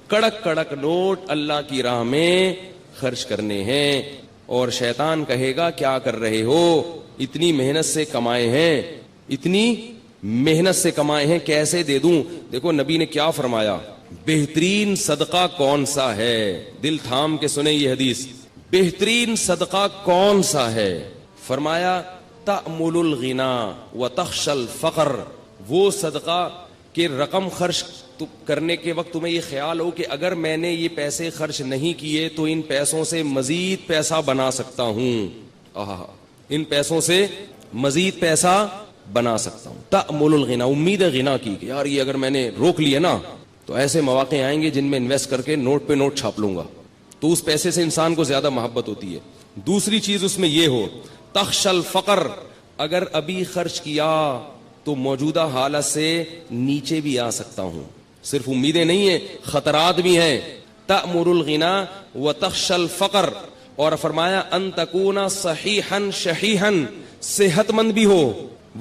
کڑک کڑک نوٹ اللہ کی راہ میں خرچ کرنے ہیں. اور شیطان کہے گا کیا کر رہے ہو, اتنی محنت سے کمائے ہیں, اتنی محنت سے کمائے ہیں, کیسے دے دوں. دیکھو نبی نے کیا فرمایا, بہترین صدقہ کون سا ہے, دل تھام کے سنیں یہ حدیث, بہترین صدقہ کون سا ہے. فرمایا تأمل الغنا وتخشى الفقر, وہ صدقہ کہ رقم خرچ کرنے کے وقت تمہیں یہ خیال ہو کہ اگر میں نے یہ پیسے خرچ نہیں کیے تو ان پیسوں سے مزید پیسہ بنا سکتا ہوں, ان پیسوں سے مزید پیسہ بنا سکتا ہوں. تأمل الغنا, امید غنا کی کہ یار یہ اگر میں نے روک لیا نا تو ایسے مواقع آئیں گے جن میں انویسٹ کر کے نوٹ پہ نوٹ چھاپ لوں گا, تو اس پیسے سے انسان کو زیادہ محبت ہوتی ہے. دوسری چیز اس میں یہ ہو تخشى الفقر, اگر ابھی خرچ کیا تو موجودہ حالت سے نیچے بھی آ سکتا ہوں. صرف امیدیں نہیں ہیں, خطرات بھی ہیں. تأمر الغنا وتخشى الفقر, اور فرمایا ان تکون صحیحا شحیحا, صحت مند بھی ہو.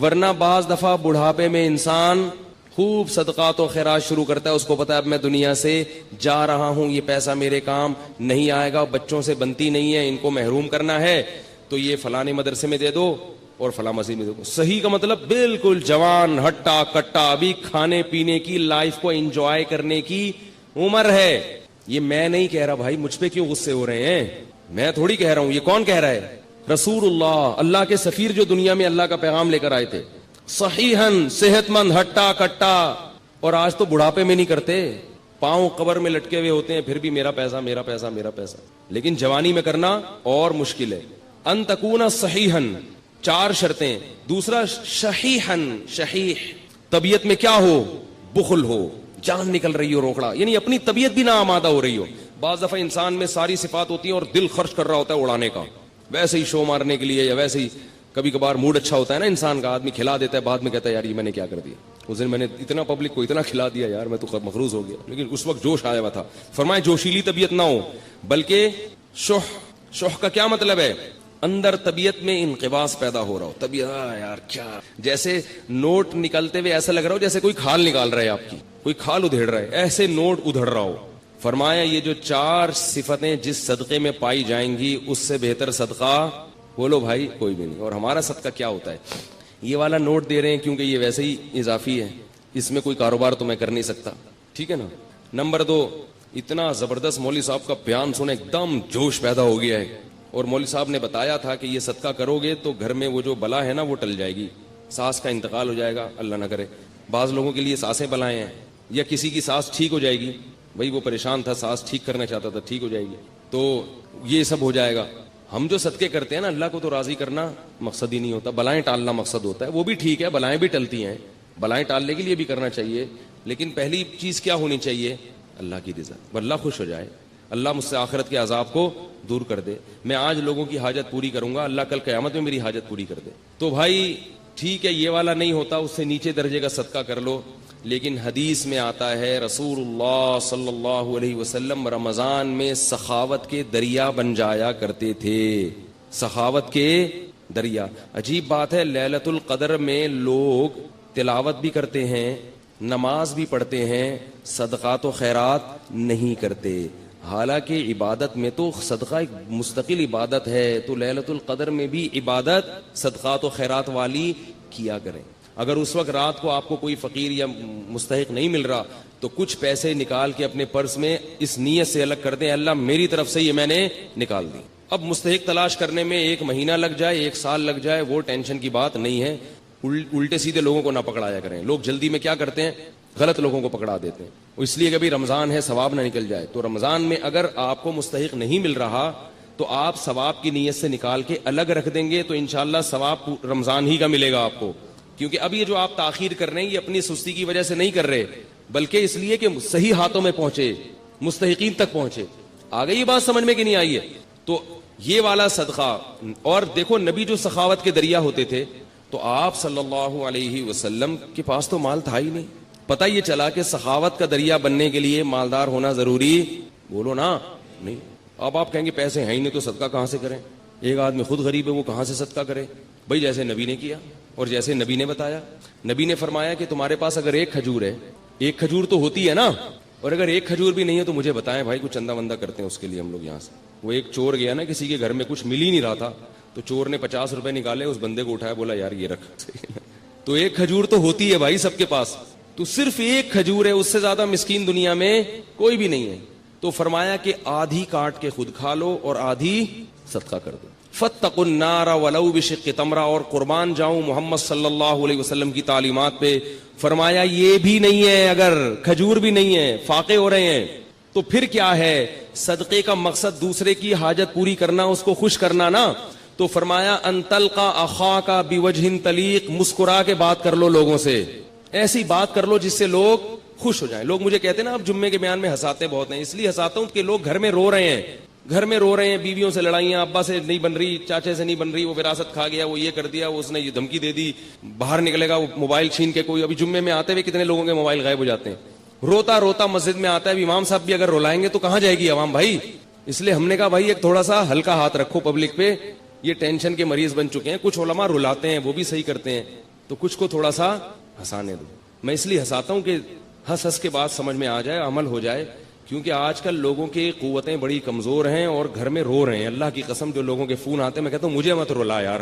ورنہ بعض دفعہ بڑھاپے میں انسان خوب صدقات و خیرات شروع کرتا ہے, اس کو پتا ہے اب میں دنیا سے جا رہا ہوں, یہ پیسہ میرے کام نہیں آئے گا, بچوں سے بنتی نہیں ہے, ان کو محروم کرنا ہے, تو یہ فلانے مدرسے میں دے دو اور فلاں مسجد میں دے دو. صحیح کا مطلب بالکل جوان ہٹا کٹا, ابھی کھانے پینے کی, لائف کو انجوائے کرنے کی عمر ہے. یہ میں نہیں کہہ رہا بھائی, مجھ پہ کیوں غصے ہو رہے ہیں, میں تھوڑی کہہ رہا ہوں, یہ کون کہہ رہا ہے, رسول اللہ, اللہ کے سفیر جو دنیا میں اللہ کا پیغام لے کر آئے تھے. صحیحاً صحت مند ہٹا کٹا, اور آج تو بڑھاپے میں نہیں کرتے, پاؤں قبر میں لٹکے ہوئے ہوتے ہیں, پھر بھی میرا پیسہ میرا پیسہ میرا پیسہ. لیکن جوانی میں کرنا اور مشکل ہے. ان تکون صحیحاً, 4 شرطیں. دوسرا شحیحاً, شحیح طبیعت میں کیا ہو, بخل ہو, جان نکل رہی ہو روکڑا, یعنی اپنی طبیعت بھی نہ آمادہ ہو رہی ہو. بعض دفعہ انسان میں ساری صفات ہوتی ہیں اور دل خرچ کر رہا ہوتا ہے اڑانے کا, ویسے ہی شو مارنے کے لیے, یا ویسے ہی کبھی کبھار موڈ اچھا ہوتا ہے نا انسان کا, آدمی کھلا دیتا ہے, بعد میں کہتا ہے یار یہ میں نے کیا کر دیا, اس دن میں نے اتنا پبلک کو اتنا کھلا دیا یار میں تو مخروض ہو گیا, لیکن اس وقت جوش آیا ہوا تھا. فرمائے جوشیلی طبیعت نہ ہو, بلکہ شح کا کیا مطلب ہے, اندر طبیعت میں انقباض پیدا ہو رہا ہو. طبیعت یار کیا, جیسے نوٹ نکلتے ہوئے ایسا لگ رہا ہو جیسے کوئی کھال نکال رہا ہے, آپ کی کوئی کھال ادھیڑ رہا ہے, ایسے نوٹ ادھڑ رہا ہو. فرمایا یہ جو 4 صفتیں جس صدقے میں پائی جائیں گی, اس سے بہتر صدقہ بولو بھائی کوئی بھی نہیں. اور ہمارا صدقہ کیا ہوتا ہے, یہ والا نوٹ دے رہے ہیں کیونکہ یہ ویسے ہی اضافی ہے, اس میں کوئی کاروبار تو میں کر نہیں سکتا, ٹھیک ہے نا. نمبر 2, اتنا زبردست مولوی صاحب کا بیان سنے ایک دم جوش پیدا ہو گیا ہے, اور مولوی صاحب نے بتایا تھا کہ یہ صدقہ کرو گے تو گھر میں وہ جو بلا ہے نا وہ ٹل جائے گی, ساس کا انتقال ہو جائے گا, اللہ نہ کرے. بعض لوگوں کے لیے ساسیں بلائیں ہیں, یا کسی کی ساس ٹھیک ہو جائے گی, بھائی وہ پریشان تھا, ساس ٹھیک کرنا چاہتا تھا, ٹھیک ہو جائے گی, تو یہ سب ہو جائے گا. ہم جو صدقے کرتے ہیں نا, اللہ کو تو راضی کرنا مقصد ہی نہیں ہوتا, بلائیں ٹالنا مقصد ہوتا ہے. وہ بھی ٹھیک ہے, بلائیں بھی ٹلتی ہیں, بلائیں ٹالنے کے لیے بھی کرنا چاہیے, لیکن پہلی چیز کیا ہونی چاہیے, اللہ کی رضا, اللہ خوش ہو جائے, اللہ مجھ سے آخرت کے عذاب کو دور کر دے. میں آج لوگوں کی حاجت پوری کروں گا, اللہ کل قیامت میں میری حاجت پوری کر دے. تو بھائی ٹھیک ہے, یہ والا نہیں ہوتا, اس سے نیچے درجے کا صدقہ کر لو. لیکن حدیث میں آتا ہے رسول اللہ صلی اللہ علیہ وسلم رمضان میں سخاوت کے دریا بن جایا کرتے تھے, سخاوت کے دریا. عجیب بات ہے, لیلۃ القدر میں لوگ تلاوت بھی کرتے ہیں, نماز بھی پڑھتے ہیں, صدقات و خیرات نہیں کرتے. حالانکہ عبادت میں تو صدقہ ایک مستقل عبادت ہے, تو لیلۃ القدر میں بھی عبادت صدقات و خیرات والی کیا کریں. اگر اس وقت رات کو آپ کو کوئی فقیر یا مستحق نہیں مل رہا تو کچھ پیسے نکال کے اپنے پرس میں اس نیت سے الگ کر دیں, اللہ میری طرف سے یہ میں نے نکال دی. اب مستحق تلاش کرنے میں 1 مہینہ لگ جائے, 1 سال لگ جائے, وہ ٹینشن کی بات نہیں ہے. الٹے سیدھے لوگوں کو نہ پکڑایا کریں. لوگ جلدی میں کیا کرتے ہیں, غلط لوگوں کو پکڑا دیتے ہیں, اس لیے کہ بھی رمضان ہے ثواب نہ نکل جائے. تو رمضان میں اگر آپ کو مستحق نہیں مل رہا تو آپ ثواب کی نیت سے نکال کے الگ رکھ دیں گے, تو انشاءاللہ ثواب رمضان ہی کا ملے گا آپ کو. کیونکہ اب یہ جو آپ تاخیر کر رہے ہیں یہ اپنی سستی کی وجہ سے نہیں کر رہے, بلکہ اس لیے کہ صحیح ہاتھوں میں پہنچے, مستحقین تک پہنچے. آ گئی یہ بات سمجھ میں کہ نہیں آئی ہے؟ تو یہ والا صدقہ. اور دیکھو نبی جو سخاوت کے دریا ہوتے تھے, تو آپ صلی اللہ علیہ وسلم کے پاس تو مال تھا ہی نہیں. پتہ یہ چلا کہ سخاوت کا دریا بننے کے لیے مالدار ہونا ضروری, بولو نا, نہیں. اب آپ کہیں گے پیسے ہیں ہی نہیں تو صدقہ کہاں سے کریں, ایک آدمی خود غریب ہے وہ کہاں سے صدقہ کرے. بھائی جیسے نبی نے کیا اور جیسے نبی نے بتایا. نبی نے فرمایا کہ تمہارے پاس اگر 1 کھجور ہے, 1 کھجور تو ہوتی ہے نا, اور اگر ایک کھجور بھی نہیں ہے تو مجھے بتائیں بھائی, کچھ چندہ وندہ کرتے ہیں اس کے لیے ہم لوگ یہاں سے. وہ ایک چور گیا نا کسی کے گھر میں, کچھ مل ہی نہیں رہا تھا, تو چور نے 50 روپے نکالے, اس بندے کو اٹھایا, بولا یار یہ رکھ. تو ایک کھجور تو ہوتی ہے بھائی سب کے پاس, تو صرف ایک کھجور ہے, اس سے زیادہ مسکین دنیا میں کوئی بھی نہیں ہے. تو فرمایا کہ آدھی کاٹ کے خود کھا لو اور آدھی صدقہ کر دو. فاتقوا النار ولو بشق تمرہ, اور قربان جاؤں محمد صلی اللہ علیہ وسلم کی تعلیمات پہ. فرمایا یہ بھی نہیں ہے, اگر کھجور بھی نہیں ہے, فاقے ہو رہے ہیں, تو پھر کیا ہے؟ صدقے کا مقصد دوسرے کی حاجت پوری کرنا, اس کو خوش کرنا نا. تو فرمایا ان تلقى اخاک بوجہ طلیق, مسکرا کے بات کر لو لوگوں سے, ایسی بات کر لو جس سے لوگ خوش ہو جائیں. لوگ مجھے کہتے ہیں نا اب جمعے کے بیان میں ہنساتے بہت ہیں, اس لیے ہنساتا ہوں کہ لوگ گھر میں رو رہے ہیں, گھر میں رو رہے ہیں, بیویوں سے لڑائیاں, ابا سے نہیں بن رہی, چاچے سے نہیں بن رہی, وہ وراثت کھا گیا, وہ یہ کر دیا, وہ اس نے یہ دھمکی دے دی, باہر نکلے گا وہ موبائل چھین کے. کوئی ابھی جمعے میں آتے ہوئے کتنے لوگوں کے موبائل غائب ہو جاتے ہیں, روتا روتا مسجد میں آتا ہے. امام صاحب بھی اگر رلائیں گے تو کہاں جائے گی عوام بھائی. اس لیے ہم نے کہا بھائی ایک تھوڑا سا ہلکا ہاتھ رکھو پبلک پہ, یہ ٹینشن کے مریض بن چکے ہیں. کچھ علماء رلاتے ہیں, وہ بھی صحیح کرتے ہیں, تو کچھ کو تھوڑا سا ہنسانے دو. میں اس لیے ہنساتا ہوں کہ ہنس ہنس کے بات سمجھ میں آ جائے, عمل ہو جائے, کیونکہ آج کل لوگوں کی قوتیں بڑی کمزور ہیں اور گھر میں رو رہے ہیں. اللہ کی قسم جو لوگوں کے فون آتے ہیں, میں کہتا ہوں مجھے مت رلا یار,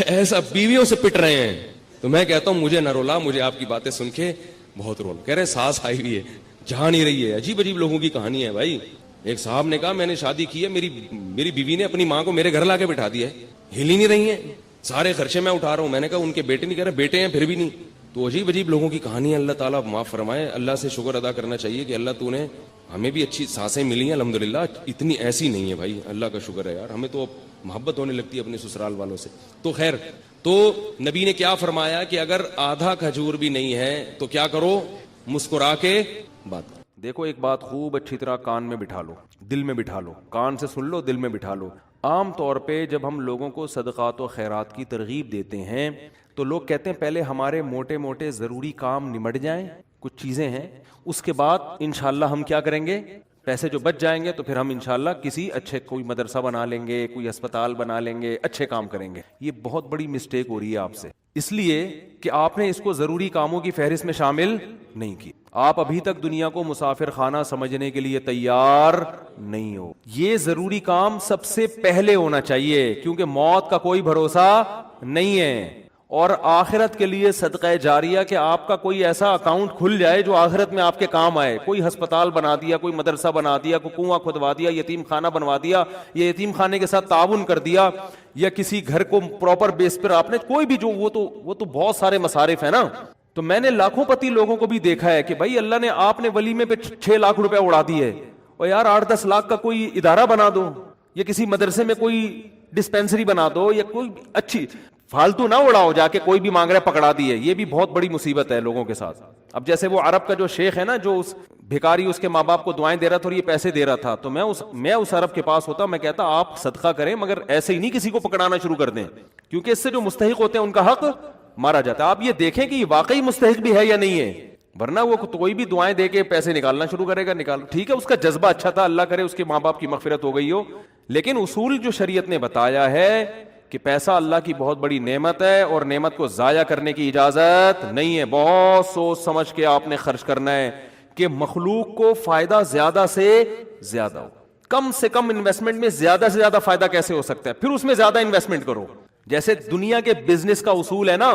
ایسا بیویوں سے پٹ رہے ہیں, تو میں کہتا ہوں مجھے نہ رولا, مجھے آپ کی باتیں سن کے بہت رول. کہہ رہے سانس آئی ہوئی ہے, جہاں نہیں رہی ہے. عجیب عجیب لوگوں کی کہانی ہے بھائی. ایک صاحب نے کہا میں نے شادی کی ہے, میری بیوی نے اپنی ماں کو میرے گھر لا کے بٹھا دیا ہے, ہل ہی نہیں رہی ہیں, سارے خرچے میں اٹھا رہا ہوں. میں نے کہا ان کے بیٹے نہیں, کہہ رہے بیٹے ہیں پھر بھی نہیں. تو عجیب عجیب لوگوں کی کہانی ہے. اللہ تعالیٰ معاف فرمائے. اللہ سے شکر ادا کرنا چاہیے کہ اللہ تو نے ہمیں بھی اچھی سانسیں ملی ہیں الحمدللہ, اتنی ایسی نہیں ہے بھائی, اللہ کا شکر ہے یار. ہمیں تو محبت ہونے لگتی ہے اپنے سسرال والوں سے. تو خیر, تو نبی نے کیا فرمایا کہ اگر آدھا کھجور بھی نہیں ہے تو کیا کرو؟ مسکرا کے بات کرو. دیکھو ایک بات خوب اچھی طرح کان میں بٹھا لو, دل میں بٹھا لو, کان سے سن لو, دل میں بٹھا لو. عام طور پہ جب ہم لوگوں کو صدقات و خیرات کی ترغیب دیتے ہیں تو لوگ کہتے ہیں پہلے ہمارے موٹے موٹے ضروری کام نمٹ جائیں, کچھ چیزیں ہیں, اس کے بعد انشاءاللہ ہم کیا کریں گے, پیسے جو بچ جائیں گے تو پھر ہم انشاءاللہ کسی اچھے کوئی مدرسہ بنا لیں گے, کوئی ہسپتال بنا لیں گے, اچھے کام کریں گے. یہ بہت بڑی مسٹیک ہو رہی ہے آپ سے, اس لیے کہ آپ نے اس کو ضروری کاموں کی فہرست میں شامل نہیں کی. آپ ابھی تک دنیا کو مسافر خانہ سمجھنے کے لیے تیار نہیں ہو. یہ ضروری کام سب سے پہلے ہونا چاہیے, کیونکہ موت کا کوئی بھروسہ نہیں ہے. اور آخرت کے لیے صدقہ جاریہ کہ آپ کا کوئی ایسا اکاؤنٹ کھل جائے جو آخرت میں آپ کے کام آئے. کوئی ہسپتال بنا دیا, کوئی مدرسہ بنا دیا, کوئی کنواں کھدوا دیا, یتیم خانہ بنوا دیا, یا یتیم خانے کے ساتھ تعاون کر دیا, یا کسی گھر کو پراپر بیس پر آپ نے کوئی بھی جو وہ تو بہت سارے مصارف ہیں نا. تو میں نے لاکھوں پتی لوگوں کو بھی دیکھا ہے کہ بھائی اللہ نے آپ نے ولیمے پہ 6 لاکھ روپے اڑا دیے, اور یار 8-10 لاکھ کا کوئی ادارہ بنا دو, یا کسی مدرسے میں کوئی ڈسپینسری بنا دو, یا کوئی اچھی فالتو نہ اڑاؤ جا کے, کوئی بھی مانگ رہا ہے پکڑا دیے. یہ بھی بہت بڑی مصیبت ہے لوگوں کے ساتھ. اب جیسے وہ عرب کا جو شیخ ہے نا, جو اس بھکاری اس کے ماں باپ کو دعائیں دے رہا تھا اور یہ پیسے دے رہا تھا, تو میں اس عرب کے پاس ہوتا, میں کہتا آپ صدقہ کریں مگر ایسے ہی نہیں کسی کو پکڑانا شروع کر دیں, کیونکہ اس سے جو مستحق ہوتے ہیں ان کا حق مارا جاتا ہے. آپ یہ دیکھیں کہ یہ واقعی مستحق بھی ہے یا نہیں ہے, ورنہ وہ کوئی بھی دعائیں دے کے پیسے نکالنا شروع کرے گا. نکالو ٹھیک ہے, اس کا جذبہ اچھا تھا, اللہ کرے اس کے ماں باپ کی مغفرت ہو گئی ہو, لیکن اصول جو شریعت نے بتایا ہے کہ پیسہ اللہ کی بہت بڑی نعمت ہے اور نعمت کو ضائع کرنے کی اجازت نہیں ہے. بہت سوچ سمجھ کے آپ نے خرچ کرنا ہے کہ مخلوق کو فائدہ زیادہ سے زیادہ ہو. کم سے کم انویسٹمنٹ میں زیادہ سے زیادہ فائدہ کیسے ہو سکتا ہے, پھر اس میں زیادہ انویسٹمنٹ کرو. جیسے دنیا کے بزنس کا اصول ہے نا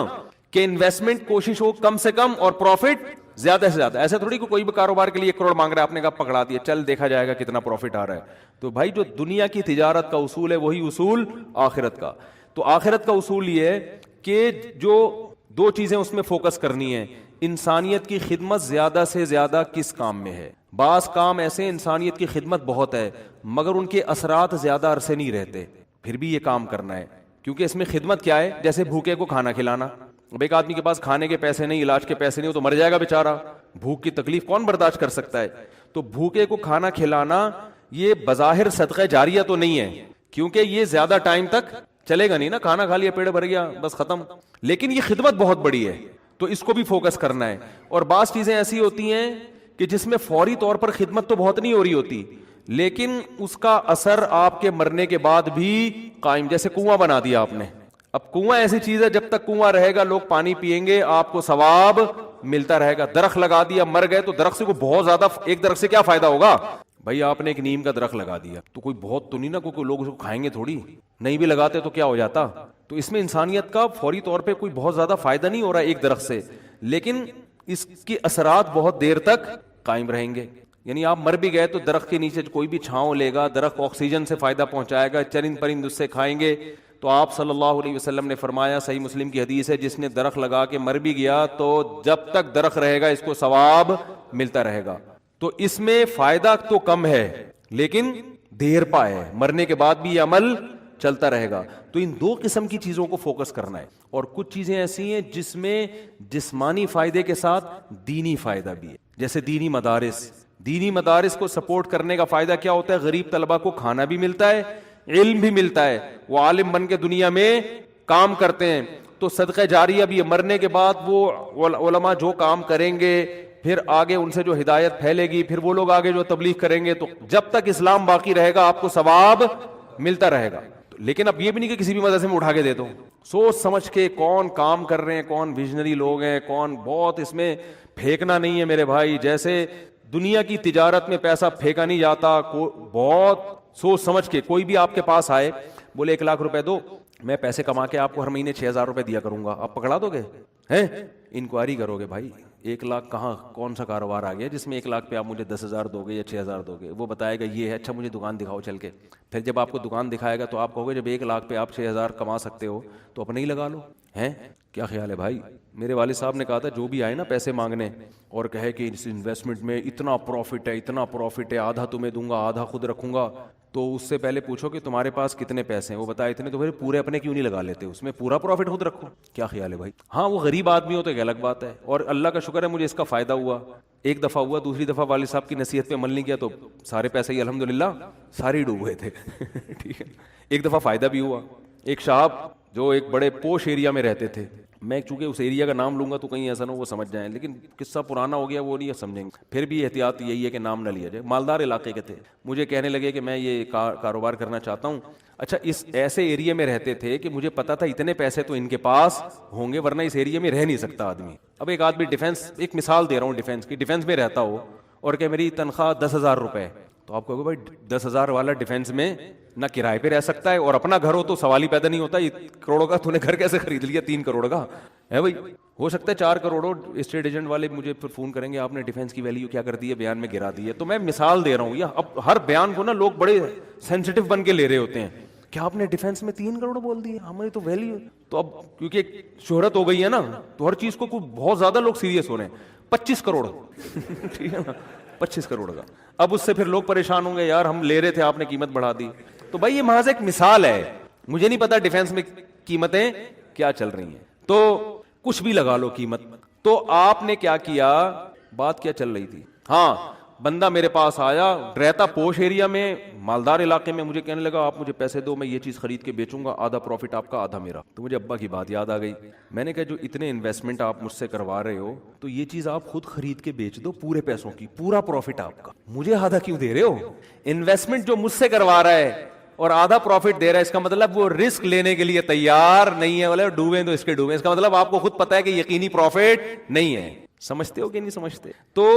کہ انویسٹمنٹ کوشش ہو کم سے کم اور پروفٹ زیادہ سے زیادہ. ایسا تھوڑی کوئی بھی کاروبار کے لیے 1 کروڑ مانگ رہا ہے, آپ نے کہا پکڑا دیا, چل دیکھا جائے گا کتنا پروفٹ آ رہا ہے. تو بھائی جو دنیا کی تجارت کا اصول ہے وہی اصول آخرت کا. تو آخرت کا اصول یہ ہے کہ جو 2 چیزیں اس میں فوکس کرنی ہے, انسانیت کی خدمت زیادہ سے زیادہ کس کام میں ہے. بعض کام ایسے انسانیت کی خدمت بہت ہے مگر ان کے اثرات زیادہ عرصے نہیں رہتے, پھر بھی یہ کام کرنا ہے, کیونکہ اس میں خدمت کیا ہے, جیسے بھوکے کو کھانا کھلانا. اب ایک آدمی کے پاس کھانے کے پیسے نہیں, علاج کے پیسے نہیں, وہ تو مر جائے گا بیچارہ. بھوک کی تکلیف کون برداشت کر سکتا ہے. تو بھوکے کو کھانا کھلانا یہ بظاہر صدقہ جاریہ تو نہیں ہے, کیونکہ یہ زیادہ ٹائم تک چلے گا نہیں نا, کھانا کھا لیا پیٹ بھر گیا بس ختم, لیکن یہ خدمت بہت بڑی ہے تو اس کو بھی فوکس کرنا ہے. اور بعض چیزیں ایسی ہوتی ہیں کہ جس میں فوری طور پر خدمت تو بہت نہیں ہو رہی ہوتی, لیکن اس کا اثر آپ کے مرنے کے بعد بھی قائم. جیسے کنواں بنا دیا آپ نے, اب کنواں ایسی چیز ہے جب تک کنواں رہے گا لوگ پانی پیئیں گے, آپ کو ثواب ملتا رہے گا. درخت لگا دیا, مر گئے تو درخت سے کوئی بہت زیادہ, ایک درخت سے کیا فائدہ ہوگا بھائی؟ آپ نے ایک نیم کا درخت لگا دیا تو کوئی بہت تو نہیں نا, کوئی لوگ اس کو کھائیں گے تھوڑی, نہیں بھی لگاتے تو کیا ہو جاتا. تو اس میں انسانیت کا فوری طور پہ کوئی بہت زیادہ فائدہ نہیں ہو رہا ایک درخت سے, لیکن اس کے اثرات بہت دیر تک قائم رہیں گے. یعنی آپ مر بھی گئے تو درخت کے نیچے کوئی بھی چھاؤں لے گا, درخت آکسیجن سے فائدہ پہنچائے گا, چرند پرند اس سے کھائیں گے. تو آپ صلی اللہ علیہ وسلم نے فرمایا, صحیح مسلم کی حدیث ہے, جس نے درخت لگا کے مر بھی گیا تو جب تک درخت رہے گا اس کو ثواب ملتا رہے گا. تو اس میں فائدہ تو کم ہے لیکن دیر پا ہے, مرنے کے بعد بھی یہ عمل چلتا رہے گا. تو ان دو قسم کی چیزوں کو فوکس کرنا ہے. اور کچھ چیزیں ایسی ہیں جس میں جسمانی فائدے کے ساتھ دینی فائدہ بھی ہے, جیسے دینی مدارس. دینی مدارس کو سپورٹ کرنے کا فائدہ کیا ہوتا ہے؟ غریب طلبہ کو کھانا بھی ملتا ہے, علم بھی ملتا ہے, وہ عالم بن کے دنیا میں کام کرتے ہیں. تو صدقہ جاریہ بھی ہے, مرنے کے بعد وہ علماء جو کام کریں گے پھر آگے ان سے جو ہدایت پھیلے گی, پھر وہ لوگ آگے جو تبلیغ کریں گے, تو جب تک اسلام باقی رہے گا آپ کو ثواب ملتا رہے گا. لیکن اب یہ بھی نہیں کہ کسی بھی مدرسے میں اٹھا کے دے دو, سوچ سمجھ کے کون کام کر رہے ہیں, کون ویژنری لوگ ہیں, کون, بہت اس میں پھینکنا نہیں ہے میرے بھائی. جیسے دنیا کی تجارت میں پیسہ پھینکا نہیں جاتا, بہت سوچ سمجھ کے. کوئی بھی آپ کے پاس آئے بولے 1 لاکھ روپے دو, میں پیسے کما کے آپ کو ہر مہینے 6,000 روپے دیا کروں گا, آپ پکڑا دو گے؟ ہیں انکوائری کرو گے بھائی 1 لاکھ کہاں, کون سا کاروبار آ گیا جس میں 1 لاکھ پہ آپ مجھے 10,000 دو گے یا 6,000 دو گے؟ وہ بتائے گا یہ ہے, اچھا مجھے دکان دکھاؤ چل کے. پھر جب آپ کو دکان دکھائے گا تو آپ کہو گے جب 1 لاکھ پہ آپ 6,000 کما سکتے ہو تو اپنے ہی لگا لو. ہیں کیا خیال ہے بھائی؟ میرے والد صاحب نے کہا تھا جو بھی آئے نا پیسے مانگنے اور کہے کہ اس انویسٹمنٹ میں اتنا پروفٹ ہے, اتنا پروفٹ ہے, آدھا تمہیں دوں گا آدھا خود رکھوں گا, تو اس سے پہلے پوچھو کہ تمہارے پاس کتنے پیسے ہیں. وہ بتائے اتنے, تو پھر پورے اپنے کیوں نہیں لگا لیتے, اس میں پورا پروفٹ خود رکھو. کیا خیال ہے بھائی؟ ہاں وہ غریب آدمی ہو تو ایک الگ بات ہے, اور اللہ کا شکر ہے مجھے اس کا فائدہ ہوا. ایک دفعہ ہوا, دوسری دفعہ والد صاحب کی نصیحت پہ عمل نہیں کیا تو سارے پیسے ہی الحمدللہ سارے ڈوب گئے تھے. ٹھیک ہے, ایک دفعہ فائدہ بھی ہوا. ایک صاحب جو ایک بڑے پوش ایریا میں رہتے تھے, میں چونکہ اس ایریا کا نام لوں گا تو کہیں ایسا نہ ہو وہ سمجھ جائیں, لیکن قصہ پرانا ہو گیا وہ نہیں سمجھیں گے, پھر بھی احتیاط یہی ہے کہ نام نہ لیا جائے. مالدار علاقے کے تھے, مجھے کہنے لگے کہ میں یہ کاروبار کرنا چاہتا ہوں. اچھا اس ایسے ایریا میں رہتے تھے کہ مجھے پتا تھا اتنے پیسے تو ان کے پاس ہوں گے ورنہ اس ایریا میں رہ نہیں سکتا آدمی. اب ایک آدمی ڈیفینس, ایک مثال دے رہا ہوں ڈیفینس کی, ڈیفینس میں رہتا ہو اور کہ میری تنخواہ 10,000 روپے, تو آپ کہو گے بھائی 10,000 والا ڈیفینس میں نہ کرائے پہ رہ سکتا ہے اور اپنا گھر ہو تو سوال ہی پیدا نہیں ہوتا, یہ کروڑوں کا تو نے گھر کیسے خرید لیا 3 کروڑ کا ہے بھائی؟ ہو سکتا ہے 4 کروڑ ہو. اسٹیٹ ایجنٹ والے مجھے پھر فون کریں گے آپ نے ڈیفینس کی ویلیو کیا کر دی ہے, بیان میں گرا دی ہے. تو میں مثال دے رہا ہوں, یا اب ہر بیان کو نا لوگ بڑے سینسٹیو بن کے لے رہے ہوتے ہیں کہ آپ نے ڈیفینس میں 3 کروڑ بول دی ہے, ہماری تو ویلیو. تو اب کیونکہ شہرت ہو گئی ہے نا تو ہر چیز کو بہت زیادہ لوگ سیریس ہو رہے ہیں. 25 کروڑ ٹھیک ہے نا, 25 کروڑ کا. اب اس سے پھر لوگ پریشان ہوں گے, یار ہم لے رہے تھے آپ نے قیمت بڑھا دی. تو بھائی یہ محض ایک مثال ہے, مجھے نہیں پتا ڈیفینس میں قیمتیں کیا چل رہی ہیں, تو کچھ بھی لگا لو قیمت. تو آپ نے کیا کیا, بات کیا چل رہی تھی, ہاں بندہ میرے پاس آیا, رہتا پوش ایریا میں, مالدار علاقے میں, مجھے کہنے لگا آپ مجھے پیسے دو, میں یہ چیز خرید کے بیچوں گا, آدھا پروفٹ آپ کا آدھا میرا. تو مجھے ابا کی بات یاد آ گئی. میں نے کہا جو اتنے انویسٹمنٹ آپ مجھ سے کروا رہے ہو تو یہ چیز آپ خود خرید کے بیچ دو پورے پیسوں کی, پورا پروفٹ آپ کا, مجھے آدھا کیوں دے رہے ہو؟ انویسٹمنٹ جو مجھ سے کروا رہا ہے اور آدھا پروفٹ دے رہا ہے, اس کا مطلب وہ رسک لینے کے لیے تیار نہیں ہے. بولے ڈوبیں تو اس کے ڈوبیں, اس کا مطلب آپ کو خود پتا ہے کہ یقینی پروفٹ نہیں ہے. سمجھتے ہو کہ نہیں سمجھتے؟ تو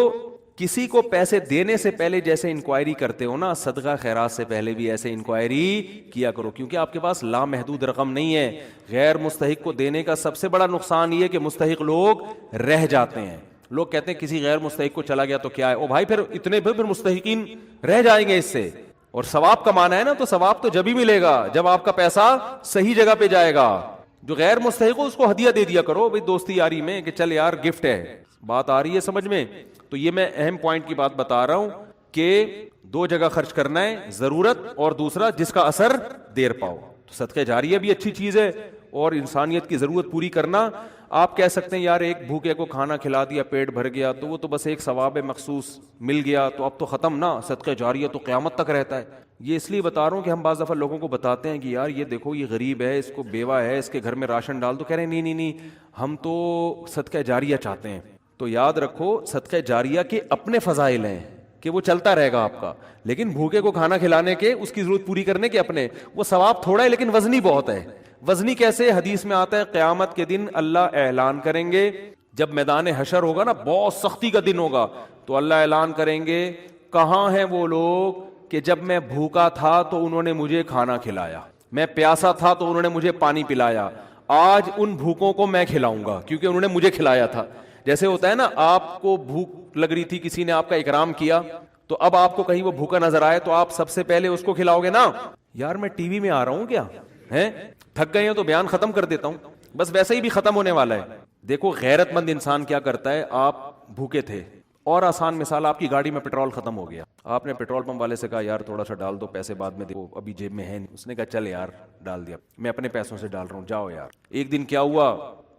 کسی کو پیسے دینے سے پہلے جیسے انکوائری کرتے ہو نا, صدقہ خیرات سے پہلے بھی ایسے انکوائری کیا کرو, کیونکہ آپ کے پاس لامحدود رقم نہیں ہے. غیر مستحق کو دینے کا سب سے بڑا نقصان یہ کہ مستحق لوگ رہ جاتے ہیں. لوگ کہتے ہیں کسی غیر مستحق کو چلا گیا تو کیا ہے, او بھائی پھر اتنے پھر مستحقین رہ جائیں گے اس سے. اور ثواب کمانا ہے نا, تو ثواب تو جب ہی ملے گا جب آپ کا پیسہ صحیح جگہ پہ جائے گا. جو غیر مستحق ہو اس کو ہدیہ دے دیا کرو بھائی دوستی یاری میں, کہ چل یار گفٹ ہے. بات آ رہی ہے سمجھ میں؟ تو یہ میں اہم پوائنٹ کی بات بتا رہا ہوں کہ 2 جگہ خرچ کرنا ہے, ضرورت اور دوسرا جس کا اثر دیر پاؤ. تو صدقہ جاریہ بھی اچھی چیز ہے اور انسانیت کی ضرورت پوری کرنا. آپ کہہ سکتے ہیں یار ایک بھوکے کو کھانا کھلا دیا, پیٹ بھر گیا, تو وہ تو بس ایک ثواب مخصوص مل گیا تو اب تو ختم نا. صدقہ جاریہ تو قیامت تک رہتا ہے. یہ اس لیے بتا رہا ہوں کہ ہم بعض دفعہ لوگوں کو بتاتے ہیں کہ یار یہ دیکھو یہ غریب ہے, اس کو بیوہ ہے, اس کے گھر میں راشن ڈال, تو کہہ رہے ہیں نہیں ہم تو صدقہ جاریہ چاہتے ہیں. تو یاد رکھو صدقہ جاریہ کے اپنے فضائل ہیں کہ وہ چلتا رہے گا آپ کا, لیکن بھوکے کو کھانا کھلانے کے, اس کی ضرورت پوری کرنے کے اپنے, وہ ثواب تھوڑا ہے لیکن وزنی بہت ہے. وزنی کیسے؟ حدیث میں آتا ہے قیامت کے دن اللہ اعلان کریں گے جب میدان حشر ہوگا نا، بہت سختی کا دن ہوگا، تو اللہ اعلان کریں گے کہاں ہیں وہ لوگ کہ جب میں بھوکا تھا تو انہوں نے مجھے کھانا کھلایا، میں پیاسا تھا تو انہوں نے مجھے پانی پلایا، آج ان بھوکوں کو میں کھلاؤں گا کیونکہ انہوں نے مجھے کھلایا تھا۔ جیسے ہوتا ہے نا، آپ کو بھوک لگ رہی تھی، کسی نے آپ کا اکرام کیا، تو اب آپ کو کہیں وہ بھوکا نظر آئے تو آپ سب سے پہلے اس کو کھلاؤ گے نا، یار میں ٹی وی میں آ رہا ہوں کیا ہے، تھک گئے ہیں تو بیان ختم کر دیتا ہوں، بس ویسے ہی بھی ختم ہونے والا ہے۔ دیکھو غیرت مند انسان کیا کرتا ہے، آپ بھوکے تھے، اور آسان مثال، آپ کی گاڑی میں پیٹرول ختم ہو گیا، آپ نے پیٹرول پمپ والے سے کہا یار تھوڑا سا ڈال دو، پیسے بعد میں دو، ابھی جیب میں ہے نہیں، اس نے کہا چل یار ڈال دیا، میں اپنے پیسوں سے ڈال رہا ہوں، جاؤ یار۔ ایک دن کیا ہوا،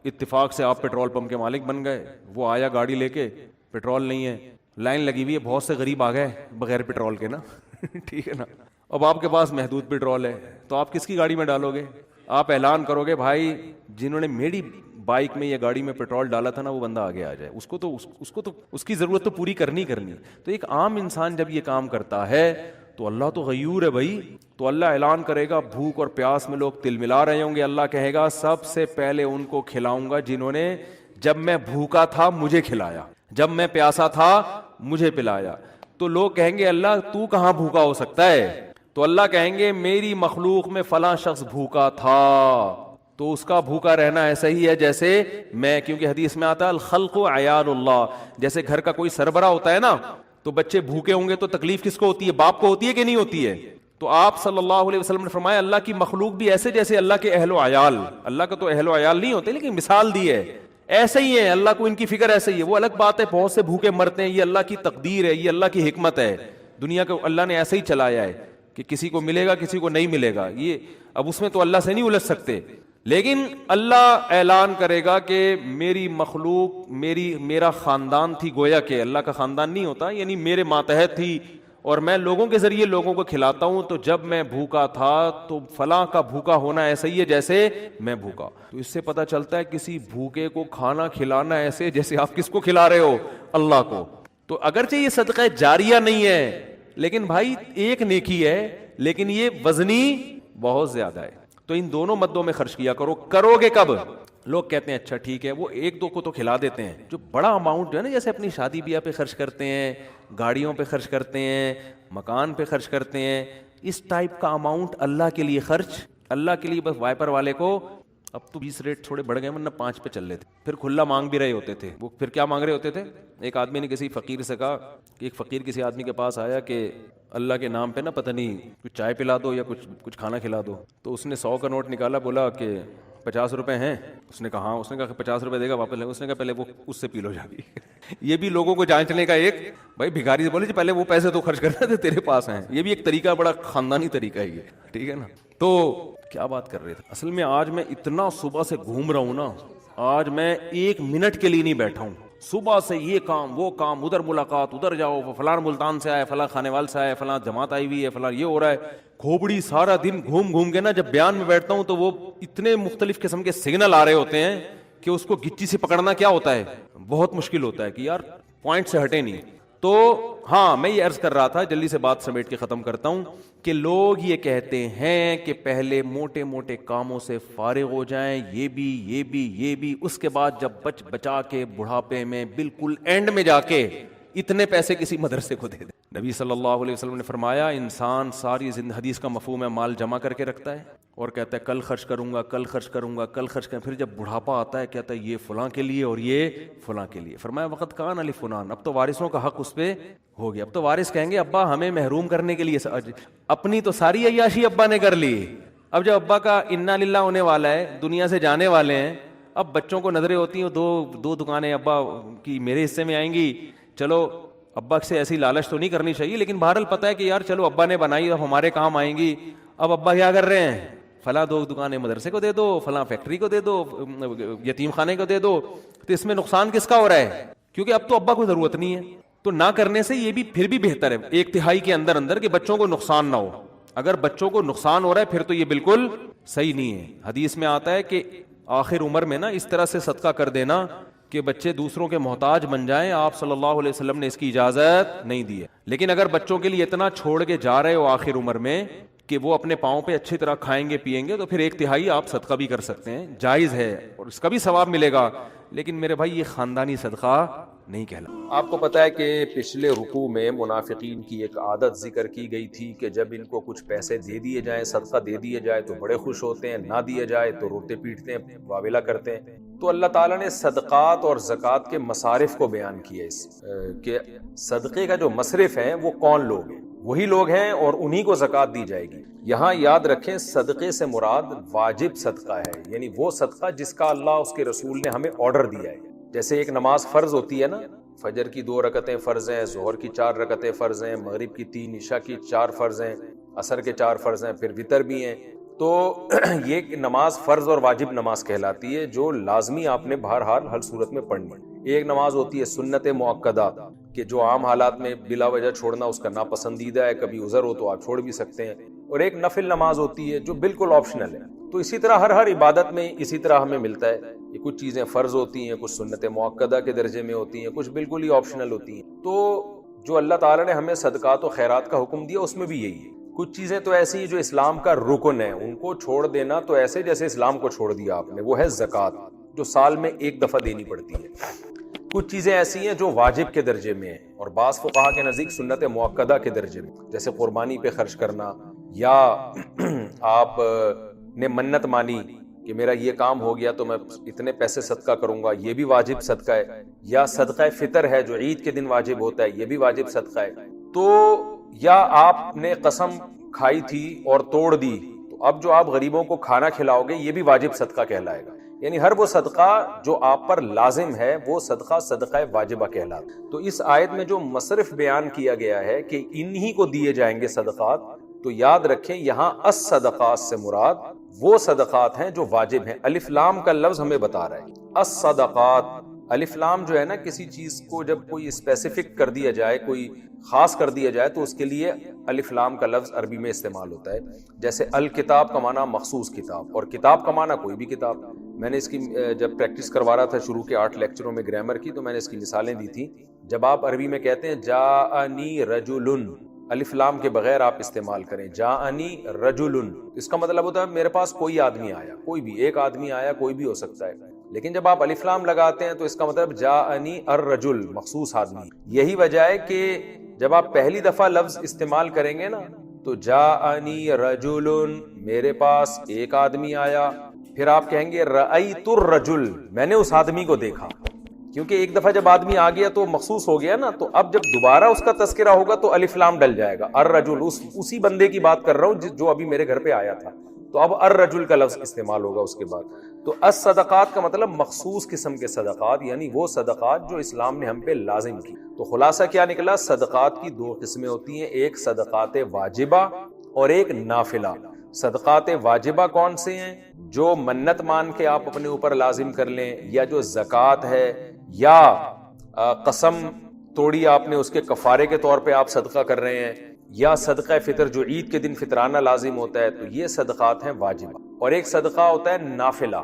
اتفاق سے آپ پیٹرول پمپ کے مالک بن گئے، وہ آیا گاڑی لے کے، پیٹرول نہیں ہے، لائن لگی ہوئی ہے، بہت سے غریب آ گئے بغیر پیٹرول کے نا ٹھیک ہے نا، اب آپ کے پاس محدود پیٹرول ہے، تو آپ کس کی گاڑی میں ڈالو گے؟ آپ اعلان کرو گے بھائی جنہوں نے میری بائک میں یا گاڑی میں پیٹرول ڈالا تھا نا، وہ بندہ آگے آ جائے، اس کو تو اس کی ضرورت تو پوری کرنی کرنی۔ تو ایک عام انسان جب یہ کام کرتا ہے تو اللہ تو غیور ہے بھائی، تو اللہ اعلان کرے گا بھوک اور پیاس میں لوگ تل ملا رہے ہوں گے، اللہ کہے گا سب سے پہلے ان کو کھلاؤں گا جنہوں نے جب میں بھوکا تھا مجھے کھلایا، جب میں پیاسا تھا مجھے پلایا۔ تو لوگ کہیں گے اللہ تو کہاں بھوکا ہو سکتا ہے؟ تو اللہ کہیں گے میری مخلوق میں فلاں شخص بھوکا تھا، تو اس کا بھوکا رہنا ایسا ہی ہے جیسے میں، کیونکہ حدیث میں آتا ہے الخلق عیال اللہ، جیسے گھر کا کوئی سربراہ ہوتا ہے نا، تو بچے بھوکے ہوں گے تو تکلیف کس کو ہوتی ہے؟ باپ کو ہوتی ہے کہ نہیں ہوتی ہے؟ تو آپ صلی اللہ علیہ وسلم نے فرمایا اللہ کی مخلوق بھی ایسے جیسے اللہ کے اہل و عیال، اللہ کا تو اہل و عیال نہیں ہوتے لیکن مثال دی ہے، ایسے ہی ہے، اللہ کو ان کی فکر ایسے ہی ہے۔ وہ الگ بات ہے بہت سے بھوکے مرتے ہیں، یہ اللہ کی تقدیر ہے، یہ اللہ کی حکمت ہے، دنیا کو اللہ نے ایسے ہی چلایا ہے کہ کسی کو ملے گا کسی کو نہیں ملے گا، یہ اب اس میں تو اللہ سے نہیں الجھ سکتے۔ لیکن اللہ اعلان کرے گا کہ میری مخلوق میرا خاندان تھی، گویا کہ اللہ کا خاندان نہیں ہوتا، یعنی میرے ماتحت تھی، اور میں لوگوں کے ذریعے لوگوں کو کھلاتا ہوں، تو جب میں بھوکا تھا تو فلاں کا بھوکا ہونا ایسا ہی ہے جیسے میں بھوکا۔ تو اس سے پتہ چلتا ہے کسی بھوکے کو کھانا کھلانا ایسے جیسے آپ کس کو کھلا رہے ہو؟ اللہ کو۔ تو اگرچہ یہ صدقہ جاریہ نہیں ہے لیکن بھائی ایک نیکی ہے، لیکن یہ وزنی بہت زیادہ ہے، تو ان دونوں مدوں میں خرچ کیا کرو۔ کرو گے کب؟ لوگ کہتے ہیں اچھا ٹھیک ہے، وہ ایک دو کو تو کھلا دیتے ہیں، جو بڑا اماؤنٹ جو ہے نا، جیسے اپنی شادی بیاہ پہ خرچ کرتے ہیں، گاڑیوں پہ خرچ کرتے ہیں، مکان پہ خرچ کرتے ہیں، اس ٹائپ کا اماؤنٹ اللہ کے لیے خرچ، اللہ کے لیے بس وائپر والے کو، اب تو 20 ریٹ تھوڑے بڑھ گئے ورنہ 5 پہ چل لیتے، پھر کھلا مانگ بھی رہے ہوتے تھے۔ وہ پھر کیا مانگ رہے ہوتے تھے؟ ایک آدمی نے کسی فقیر سے کہا کہ ایک فقیر کسی آدمی کے پاس آیا کہ اللہ کے نام پہ نا پتہ نہیں کچھ چائے پلا دو یا کچھ کھانا کھلا دو، تو اس نے 100 کا نوٹ نکالا، بولا کہ 50 روپے ہیں؟ اس نے کہا ہاں، اس نے کہا 50 روپے دے گا واپس لے، اس نے کہا پہلے وہ اس سے پی لو جا کے یہ بھی لوگوں کو جانچنے کا ایک، بھائی بھکاری سے بولے پہلے وہ پیسے تو خرچ کرنا تھے تیرے پاس ہیں، یہ بھی ایک طریقہ، بڑا خاندانی طریقہ ہے یہ، ٹھیک ہے نا۔ تو کیا بات کر رہے تھے؟ اصل میں آج میں اتنا صبح سے گھوم رہا ہوں نا، آج میں 1 منٹ کے لیے نہیں بیٹھا ہوں، صبح سے یہ کام وہ کام، ادھر ملاقات، ادھر جاؤ، فلاں ملتان سے آئے، فلاں کھانے وال سے آئے، فلاں جماعت آئی ہوئی ہے، فلاں یہ ہو رہا ہے، کھوپڑی سارا دن گھوم گھوم کے نا جب بیان میں بیٹھتا ہوں تو وہ اتنے مختلف قسم کے سگنل آ رہے ہوتے ہیں کہ اس کو گچی سے پکڑنا کیا ہوتا ہے، بہت مشکل ہوتا ہے کہ یار پوائنٹ سے ہٹے نہیں۔ تو ہاں میں یہ عرض کر رہا تھا، جلدی سے بات سمیٹ کے ختم کرتا ہوں، کہ لوگ یہ کہتے ہیں کہ پہلے موٹے موٹے کاموں سے فارغ ہو جائیں، یہ بھی، اس کے بعد جب بچا کے بڑھاپے میں بالکل اینڈ میں جا کے اتنے پیسے کسی مدرسے کو دے دیں۔ نبی صلی اللہ علیہ وسلم نے فرمایا انسان ساری زندگی، حدیث کا مفہوم ہے، مال جمع کر کے رکھتا ہے اور کہتا ہے کل خرچ کروں گا، کل خرچ کروں گا، کل خرچ کروں گا، پھر جب بڑھاپا آتا ہے کہتا ہے یہ فلاں کے لیے اور یہ فلاں کے لیے۔ فرمایا وقت کان علی فلان، اب تو وارثوں کا حق اس پہ ہو گیا، اب تو وارث کہیں گے ابا ہمیں محروم کرنے کے لیے، اپنی تو ساری عیاشی ابا نے کر لی، اب جب ابا کا انا للہ ہونے والا ہے، دنیا سے جانے والے ہیں، اب بچوں کو نظریں ہوتی ہیں دو دکانیں ابا کی میرے حصے میں آئیں گی، چلو ابا سے ایسی لالچ تو نہیں کرنی چاہیے، لیکن بہرحال پتہ ہے کہ یار چلو ابا نے بنائی اب ہمارے کام آئیں گی۔ اب ابا کیا کر رہے ہیں؟ فلاں 2 دکانیں مدرسے کو دے دو، فلاں فیکٹری کو دے دو، یتیم خانے کو دے دو، تو اس میں نقصان کس کا ہو رہا ہے؟ کیونکہ اب تو ابا کو ضرورت نہیں ہے، تو نہ کرنے سے یہ بھی پھر بھی بہتر ہے 1/3 کے اندر کہ بچوں کو نقصان نہ ہو۔ اگر بچوں کو نقصان ہو رہا ہے پھر تو یہ بالکل صحیح نہیں ہے۔ حدیث میں آتا ہے کہ آخر عمر میں نا اس طرح سے صدقہ کر دینا کہ بچے دوسروں کے محتاج بن جائیں، آپ صلی اللہ علیہ وسلم نے اس کی اجازت نہیں دی ہے۔ لیکن اگر بچوں کے لیے اتنا چھوڑ کے جا رہے ہو آخر عمر میں کہ وہ اپنے پاؤں پہ اچھی طرح کھائیں گے پیئیں گے، تو پھر 1/3 آپ صدقہ بھی کر سکتے ہیں، جائز ہے اور اس کا بھی ثواب ملے گا۔ لیکن میرے بھائی یہ خاندانی صدقہ نہیں کہلا۔ آپ کو پتا ہے کہ پچھلے رکوع میں منافقین کی ایک عادت ذکر کی گئی تھی کہ جب ان کو کچھ پیسے دے دیے جائیں، صدقہ دے دیے جائے تو بڑے خوش ہوتے ہیں، نہ دیے جائے تو روتے پیٹتے ہیں، واویلا کرتے ہیں۔ تو اللہ تعالیٰ نے صدقات اور زکوٰۃ کے مصارف کو بیان کیا کہ صدقے کا جو مصرف ہیں وہ کون لوگ ہیں، وہی لوگ ہیں اور انہی کو زکوٰۃ دی جائے گی۔ یہاں یاد رکھیں صدقے سے مراد واجب صدقہ ہے، یعنی وہ صدقہ جس کا اللہ اس کے رسول نے ہمیں آرڈر دیا ہے۔ جیسے ایک نماز فرض ہوتی ہے نا، فجر کی 2 رکعتیں فرض ہیں، ظہر کی 4 رکعتیں فرض ہیں، مغرب کی 3، عشاء کی 4 فرض ہیں، عصر کے 4 فرض ہیں، پھر وتر بھی ہیں۔ تو یہ نماز فرض اور واجب نماز کہلاتی ہے جو لازمی آپ نے بہرحال ہر صورت میں پڑھنی ہے۔ ایک نماز ہوتی ہے سنت مؤکدہ کہ جو عام حالات میں بلا وجہ چھوڑنا اس کا ناپسندیدہ ہے، کبھی عذر ہو تو آپ چھوڑ بھی سکتے ہیں، اور ایک نفل نماز ہوتی ہے جو بالکل آپشنل ہے۔ تو اسی طرح ہر عبادت میں اسی طرح ہمیں ملتا ہے، یہ کچھ چیزیں فرض ہوتی ہیں، کچھ سنت مؤکدہ کے درجے میں ہوتی ہیں، کچھ بالکل ہی آپشنل ہوتی ہیں۔ تو جو اللہ تعالیٰ نے ہمیں صدقات و خیرات کا حکم دیا اس میں بھی یہی ہے۔ کچھ چیزیں تو ایسی ہیں جو اسلام کا رکن ہے، ان کو چھوڑ دینا تو ایسے جیسے اسلام کو چھوڑ دیا آپ نے، وہ ہے زکوٰۃ جو سال میں 1 دفعہ دینی پڑتی ہے۔ کچھ چیزیں ایسی ہیں جو واجب کے درجے میں ہیں اور بعض فقہا کے نزدیک سنت مؤکدہ کے درجے میں، جیسے قربانی پہ خرچ کرنا، یا آپ نے منت مانی کہ میرا یہ کام ہو گیا تو میں اتنے پیسے صدقہ کروں گا، یہ بھی واجب صدقہ ہے، یا صدقہ فطر ہے جو عید کے دن واجب ہوتا ہے، یہ بھی واجب صدقہ ہے۔ تو یا آپ نے قسم کھائی تھی اور توڑ دی، تو اب جو آپ غریبوں کو کھانا کھلاؤ گے یہ بھی واجب صدقہ کہلائے گا۔ یعنی ہر وہ صدقہ جو آپ پر لازم ہے وہ صدقہ صدقہ واجبہ کہلاتا۔ تو اس آیت میں جو مصرف بیان کیا گیا ہے کہ انہی کو دیے جائیں گے صدقات، تو یاد رکھیں یہاں الصدقات سے مراد وہ صدقات ہیں جو واجب ہیں۔ الف لام کا لفظ ہمیں بتا رہا ہے الصدقات۔ الف لام جو ہے نا، کسی چیز کو جب کوئی اسپیسیفک کر دیا جائے، کوئی خاص کر دیا جائے، تو اس کے لیے الف لام کا لفظ عربی میں استعمال ہوتا ہے۔ جیسے الکتاب کا معنی مخصوص کتاب، اور کتاب کا معنی کوئی بھی کتاب۔ میں نے اس کی جب پریکٹس کروا رہا تھا شروع کے 8 لیکچروں میں گرامر کی، تو میں نے اس کی مثالیں دی تھی۔ جب آپ عربی میں کہتے ہیں جاءنی رجل، الف لام کے بغیر آپ استعمال کریں جاءنی رجل، اس کا مطلب ہوتا ہے میرے پاس کوئی آدمی آیا، کوئی بھی ایک آدمی آیا، کوئی بھی ہو سکتا ہے۔ لیکن جب آپ الف لام لگاتے ہیں تو اس کا مطلب جاءنی الرجل، مخصوص آدمی۔ یہی وجہ ہے کہ جب آپ پہلی دفعہ لفظ استعمال کریں گے نا تو جاءنی رجل، میرے پاس ایک آدمی آیا، پھر آپ کہیں گے رأیت الرجل، میں نے اس آدمی کو دیکھا، کیونکہ ایک دفعہ جب آدمی آ گیا تو مخصوص ہو گیا نا، تو اب جب دوبارہ اس کا تذکرہ ہوگا تو الف لام ڈل جائے گا، الرجل، اسی بندے کی بات کر رہا ہوں جو ابھی میرے گھر پہ آیا تھا، تو اب الرجل کا لفظ استعمال ہوگا اس کے بعد۔ تو الصدقات کا مطلب مخصوص قسم کے صدقات، یعنی وہ صدقات جو اسلام نے ہم پہ لازم کی۔ تو خلاصہ کیا نکلا؟ صدقات کی 2 قسمیں ہوتی ہیں، ایک صدقات واجبہ اور ایک نافلہ۔ صدقات واجبہ کون سے ہیں؟ جو منت مان کے آپ اپنے اوپر لازم کر لیں، یا جو زکوٰۃ ہے، یا قسم توڑی آپ نے اس کے کفارے کے طور پہ آپ صدقہ کر رہے ہیں، یا صدقہ فطر جو عید کے دن فطرانہ لازم ہوتا ہے، تو یہ صدقات ہیں واجبہ۔ اور ایک صدقہ ہوتا ہے نافلہ۔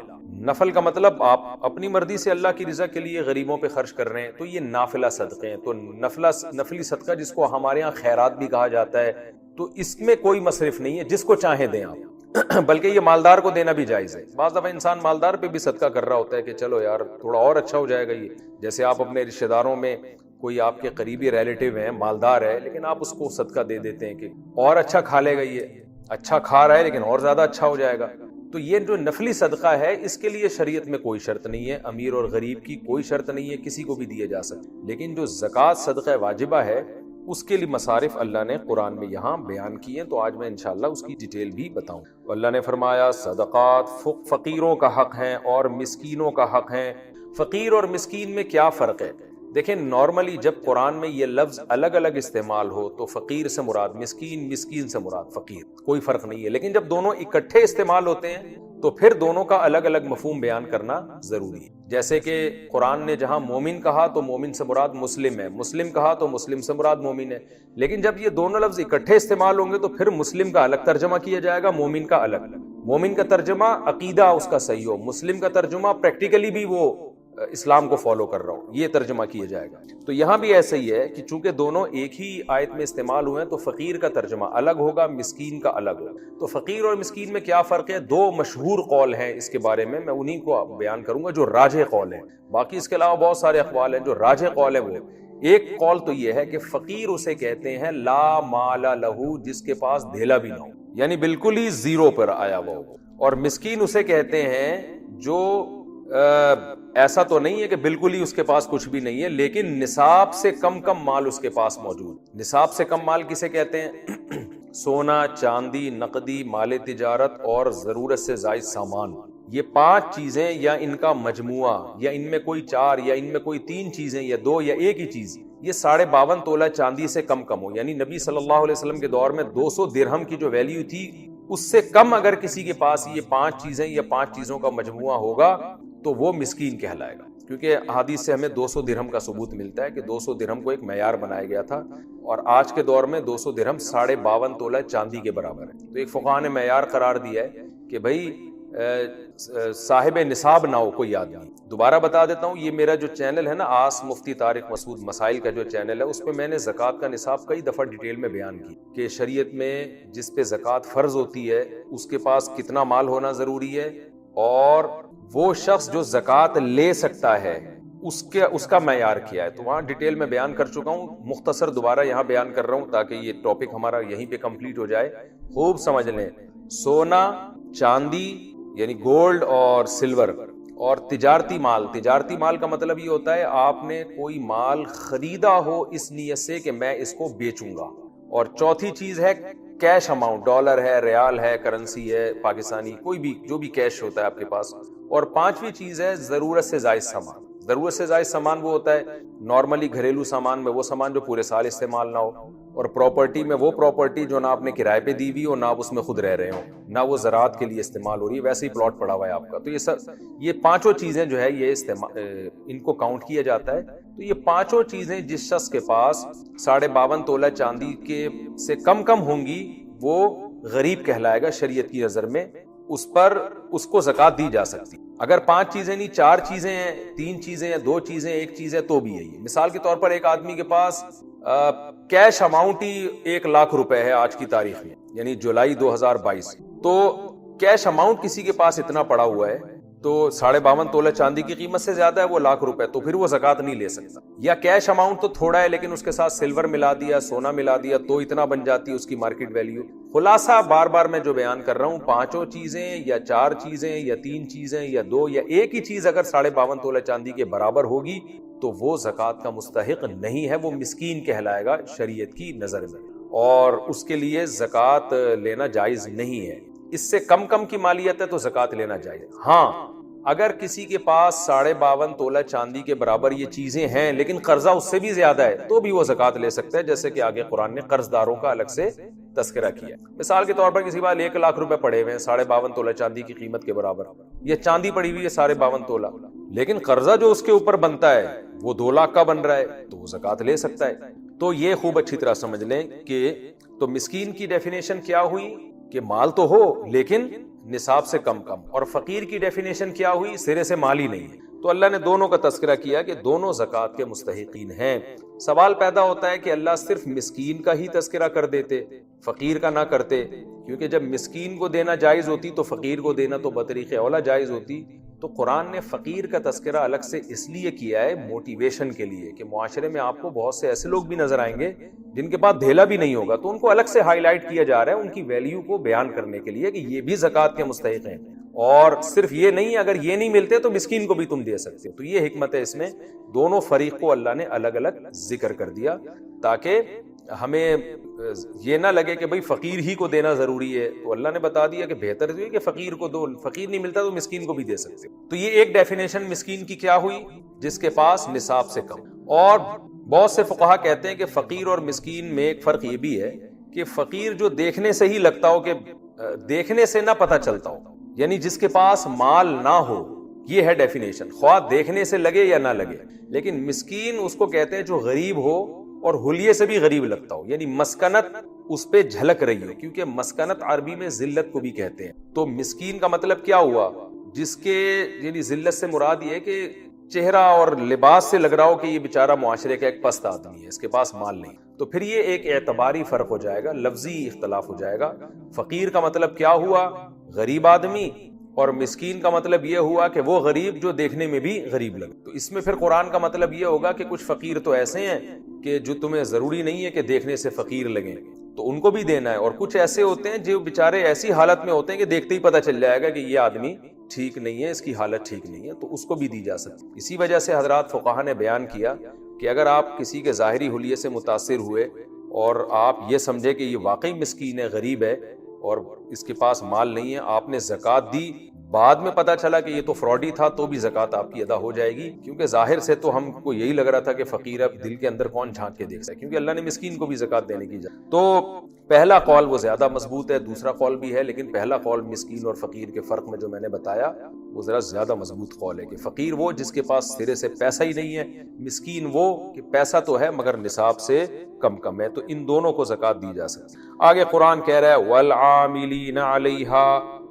نفل کا مطلب آپ اپنی مرضی سے اللہ کی رضا کے لیے غریبوں پہ خرچ کر رہے ہیں، تو یہ نافلہ صدقے ہیں۔ تو نفلی صدقہ جس کو ہمارے ہاں خیرات بھی کہا جاتا ہے، تو اس میں کوئی مصرف نہیں ہے، جس کو چاہیں دیں آپ، بلکہ یہ مالدار کو دینا بھی جائز ہے۔ بعض دفعہ انسان مالدار پہ بھی صدقہ کر رہا ہوتا ہے کہ چلو یار تھوڑا اور اچھا ہو جائے گا یہ، جیسے آپ اپنے رشتہ داروں میں کوئی آپ کے قریبی ریلیٹیو ہیں، مالدار ہے، لیکن آپ اس کو صدقہ دے دیتے ہیں کہ اور اچھا کھا لے گا، یہ اچھا کھا رہا ہے لیکن اور زیادہ اچھا ہو جائے گا۔ تو یہ جو نفلی صدقہ ہے اس کے لیے شریعت میں کوئی شرط نہیں ہے، امیر اور غریب کی کوئی شرط نہیں ہے، کسی کو بھی دیے جا سکتے۔ لیکن جو زکوٰۃ صدقہ واجبہ ہے اس کے لیے مصارف اللہ نے قرآن میں یہاں بیان کیے، تو آج میں انشاءاللہ اس کی ڈیٹیل بھی بتاؤں۔ اللہ نے فرمایا صدقات فقیروں کا حق ہیں اور مسکینوں کا حق ہیں۔ فقیر اور مسکین میں کیا فرق ہے؟ دیکھیں نارملی جب قرآن میں یہ لفظ الگ الگ استعمال ہو تو فقیر سے مراد مسکین، مسکین سے مراد فقیر، کوئی فرق نہیں ہے۔ لیکن جب دونوں اکٹھے استعمال ہوتے ہیں تو پھر دونوں کا الگ الگ مفہوم بیان کرنا ضروری ہے۔ جیسے کہ قرآن نے جہاں مومن کہا تو مومن سے مراد مسلم ہے، مسلم کہا تو مسلم سے مراد مومن ہے۔ لیکن جب یہ دونوں لفظ اکٹھے استعمال ہوں گے تو پھر مسلم کا الگ ترجمہ کیا جائے گا، مومن کا الگ۔ مومن کا ترجمہ عقیدہ اس کا صحیح ہو، مسلم کا ترجمہ پریکٹیکلی بھی وہ اسلام کو فالو کر رہا ہوں، یہ ترجمہ کیا جائے گا۔ تو یہاں بھی ایسا ہی ہے کہ چونکہ دونوں ایک ہی آیت میں استعمال ہوئے ہیں تو فقیر کا ترجمہ الگ ہوگا، مسکین کا الگ ہوگا۔ تو فقیر اور مسکین میں کیا فرق ہے؟ دو مشہور قول ہیں اس کے بارے میں انہی کو بیان کروں گا جو راجح قول ہیں، باقی اس کے علاوہ بہت سارے اقوال ہیں۔ جو راجح قول ہے وہ ایک قول تو یہ ہے کہ فقیر اسے کہتے ہیں لا مال لہو، جس کے پاس دھیلا بھی نہ ہو، یعنی بالکل ہی زیرو پر آیا ہوا ہو، اور مسکین اسے کہتے ہیں جو ایسا تو نہیں ہے کہ بالکل ہی اس کے پاس کچھ بھی نہیں ہے، لیکن نصاب سے کم مال اس کے پاس موجود۔ نصاب سے کم مال کسے کہتے ہیں؟ سونا، چاندی، نقدی، مال تجارت اور ضرورت سے زائد سامان، یہ 5 چیزیں یا ان کا مجموعہ یا ان میں کوئی 4 یا ان میں کوئی 3 چیزیں یا 2 یا ایک ہی چیز، یہ 52.5 تولہ چاندی سے کم ہو، یعنی نبی صلی اللہ علیہ وسلم کے دور میں 200 درہم کی جو ویلیو تھی اس سے کم اگر کسی کے پاس یہ 5 چیزیں یا 5 چیزوں کا مجموعہ ہوگا تو وہ مسکین کہلائے گا، کیونکہ احادیث سے ہمیں 200 درہم کا ثبوت ملتا ہے کہ 200 درہم کو ایک معیار بنایا گیا تھا، اور آج کے دور میں 200 درہم 52.5 تولہ چاندی کے برابر ہے۔ تو ایک فقہا نے معیار قرار دیا ہے کہ بھائی صاحب نصاب نہ ہو کوئی آدمی۔ دوبارہ بتا دیتا ہوں، یہ میرا جو چینل ہے نا آس مفتی طارق مسعود مسائل کا جو چینل ہے، اس پہ میں نے زکوٰۃ کا نصاب کئی دفعہ ڈیٹیل میں بیان کی کہ شریعت میں جس پہ زکوٰۃ فرض ہوتی ہے اس کے پاس کتنا مال ہونا ضروری ہے، اور وہ شخص جو زکوٰۃ لے سکتا ہے اس کا معیار کیا ہے۔ تو وہاں ڈیٹیل میں بیان کر چکا ہوں، مختصر دوبارہ یہاں بیان کر رہا ہوں تاکہ یہ ٹاپک ہمارا یہیں پہ کمپلیٹ ہو جائے۔ خوب سمجھ لیں، سونا، چاندی یعنی گولڈ اور سلور، اور تجارتی مال کا مطلب یہ ہوتا ہے آپ نے کوئی مال خریدا ہو اس نیت سے کہ میں اس کو بیچوں گا، اور چوتھی چیز ہے کیش اماؤنٹ، ڈالر ہے، ریال ہے، کرنسی ہے پاکستانی، کوئی بھی جو بھی کیش ہوتا ہے آپ کے پاس، اور 5ویں چیز ہے ضرورت سے زائد سامان۔ ضرورت سے زائد سامان وہ ہوتا ہے نارملی گھریلو سامان میں وہ سامان جو پورے سال استعمال نہ ہو، اور پراپرٹی میں وہ پراپرٹی جو نہ آپ نے کرائے پہ دی ہوئی ہو، نہ آپ اس میں خود رہ رہے ہو، نہ وہ زراعت کے لیے استعمال ہو رہی ہے، ویسے ہی پلاٹ پڑا ہوا ہے آپ کا۔ تو یہ 5 چیزیں جو ہے یہ ان کو کاؤنٹ کیا جاتا ہے۔ تو یہ 5 چیزیں جس شخص کے پاس 52.5 تولہ چاندی کے سے کم ہوں گی وہ غریب کہلائے گا شریعت کی نظر میں، اس پر اس کو زکوٰۃ دی جا سکتی۔ اگر 5 چیزیں نہیں، 4 چیزیں ہیں، 3 چیزیں ہیں، 2 چیزیں، 1 چیز ہے تو بھی یہی ہے۔ مثال کے طور پر ایک آدمی کے پاس کیش اماؤنٹ ہی 1 لاکھ روپے ہے آج کی تاریخ میں، یعنی جولائی 2022، تو کیش اماؤنٹ کسی کے پاس اتنا پڑا ہوا ہے تو 52.5 تولہ چاندی کی قیمت سے زیادہ ہے وہ 1 لاکھ روپے، تو پھر وہ زکوٰۃ نہیں لے سکتا۔ یا کیش اماؤنٹ تو تھوڑا ہے لیکن اس کے ساتھ سلور ملا دیا، سونا ملا دیا تو اتنا بن جاتی ہے اس کی مارکیٹ ویلیو۔ خلاصہ بار میں جو بیان کر رہا ہوں، 5 چیزیں یا 4 چیزیں یا 3 چیزیں یا 2 یا ایک ہی چیز اگر 52.5 تولہ چاندی کے برابر ہوگی تو وہ زکوٰۃ کا مستحق نہیں ہے، وہ مسکین کہلائے گا شریعت کی نظر میں، اور اس کے لیے زکوٰۃ لینا جائز نہیں ہے۔ اس سے کم کی مالیت ہے تو زکوٰۃ لینا جائز۔ ہاں اگر کسی کے پاس 52.5 تولہ چاندی کے برابر یہ چیزیں ہیں لیکن قرضہ اس سے بھی زیادہ ہے تو بھی وہ زکوٰۃ لے سکتا ہے، جیسے کہ آگے قرآن نے قرض داروں کا الگ سے تذکرہ کیا۔ مثال کے طور پر کسی بار 1 لاکھ روپے پڑے ہوئے ہیں 52.5 تولہ چاندی کی قیمت کے برابر، یہ چاندی پڑی ہوئی ہے 52.5 تولہ، لیکن قرضہ جو اس کے اوپر بنتا ہے وہ 2 لاکھ کا بن رہا ہے تو وہ زکوٰۃ لے سکتا ہے۔ تو یہ خوب اچھی طرح سمجھ لیں کہ تو مسکین کی ڈیفینیشن کیا ہوئی کہ مال تو ہو لیکن نصاب سے کم، اور فقیر کی ڈیفینیشن کیا ہوئی؟ سرے سے مال ہی نہیں ہے۔ تو اللہ نے دونوں کا تذکرہ کیا کہ دونوں زکوٰۃ کے مستحقین ہیں۔ سوال پیدا ہوتا ہے کہ اللہ صرف مسکین کا ہی تذکرہ کر دیتے، فقیر کا نہ کرتے، کیونکہ جب مسکین کو دینا جائز ہوتی تو فقیر کو دینا تو بطریق اولا جائز ہوتی۔ تو قرآن نے فقیر کا تذکرہ الگ سے اس لیے کیا ہے موٹیویشن کے لیے کہ معاشرے میں آپ کو بہت سے ایسے لوگ بھی نظر آئیں گے جن کے پاس دھیلا بھی نہیں ہوگا، تو ان کو الگ سے ہائی لائٹ کیا جا رہا ہے ان کی ویلیو کو بیان کرنے کے لیے کہ یہ بھی زکوٰۃ کے مستحق ہیں، اور صرف یہ نہیں، اگر یہ نہیں ملتے تو مسکین کو بھی تم دے سکتے ہو۔ تو یہ حکمت ہے اس میں، دونوں فریق کو اللہ نے الگ الگ ذکر کر دیا تاکہ ہمیں یہ نہ لگے کہ بھئی فقیر ہی کو دینا ضروری ہے، تو اللہ نے بتا دیا کہ بہتر ہے کہ فقیر کو دو، فقیر نہیں ملتا تو مسکین کو بھی دے سکتے۔ تو یہ ایک ڈیفینیشن مسکین کی کیا ہوئی؟ جس کے پاس نصاب سے کم۔ اور بہت سے فقہا کہتے ہیں کہ فقیر اور مسکین میں ایک فرق یہ بھی ہے کہ فقیر جو دیکھنے سے ہی لگتا ہو، کہ دیکھنے سے نہ پتہ چلتا ہو، یعنی جس کے پاس مال نہ ہو، یہ ہے ڈیفینیشن، خواہ دیکھنے سے لگے یا نہ لگے۔ لیکن مسکین اس کو کہتے ہیں جو غریب ہو اور حلیے سے بھی غریب لگتا ہو، یعنی مسکنت اس پہ جھلک رہی ہو، کیونکہ مسکنت عربی میں ذلت کو بھی کہتے ہیں۔ تو مسکین کا مطلب کیا ہوا؟ جس کے یعنی ذلت سے مراد یہ ہے کہ چہرہ اور لباس سے لگ رہا ہو کہ یہ بیچارہ معاشرے کا ایک پست آدمی ہے، اس کے پاس مال نہیں، تو پھر یہ ایک اعتباری فرق ہو جائے گا، لفظی اختلاف ہو جائے گا۔ فقیر کا مطلب کیا ہوا؟ غریب آدمی، اور مسکین کا مطلب یہ ہوا کہ وہ غریب جو دیکھنے میں بھی غریب لگے۔ تو اس میں پھر قرآن کا مطلب یہ ہوگا کہ کچھ فقیر تو ایسے ہیں کہ جو تمہیں ضروری نہیں ہے کہ دیکھنے سے فقیر لگیں، تو ان کو بھی دینا ہے، اور کچھ ایسے ہوتے ہیں جو بیچارے ایسی حالت میں ہوتے ہیں کہ دیکھتے ہی پتہ چل جائے گا کہ یہ آدمی ٹھیک نہیں ہے، اس کی حالت ٹھیک نہیں ہے، تو اس کو بھی دی جا سکتی۔ اسی وجہ سے حضرات فقہا نے بیان کیا کہ اگر آپ کسی کے ظاہری حلیے سے متاثر ہوئے اور آپ یہ سمجھے کہ یہ واقعی مسکین ہے، غریب ہے اور اس کے پاس مال نہیں ہے، آپ نے زکوٰۃ دی، بعد میں پتا چلا کہ یہ تو فراڈی تھا، تو بھی زکوٰۃ آپ کی ادا ہو جائے گی، کیونکہ ظاہر سے تو ہم کو یہی لگ رہا تھا کہ فقیر، اب دل کے اندر کون جھانک کے دیکھ سکے، کیونکہ اللہ نے مسکین کو بھی زکوٰۃ دینے کی اجازت۔ تو پہلا قول وہ زیادہ مضبوط ہے، دوسرا قول بھی ہے، لیکن پہلا قول مسکین اور فقیر کے فرق میں جو میں نے بتایا وہ ذرا زیادہ مضبوط قول ہے کہ فقیر وہ جس کے پاس سرے سے پیسہ ہی نہیں ہے، مسکین وہ کہ پیسہ تو ہے مگر نصاب سے کم ہے، تو ان دونوں کو زکوٰۃ دی جا سکتی۔ آگے قرآن کہہ رہا ہے والعاملین علیہا،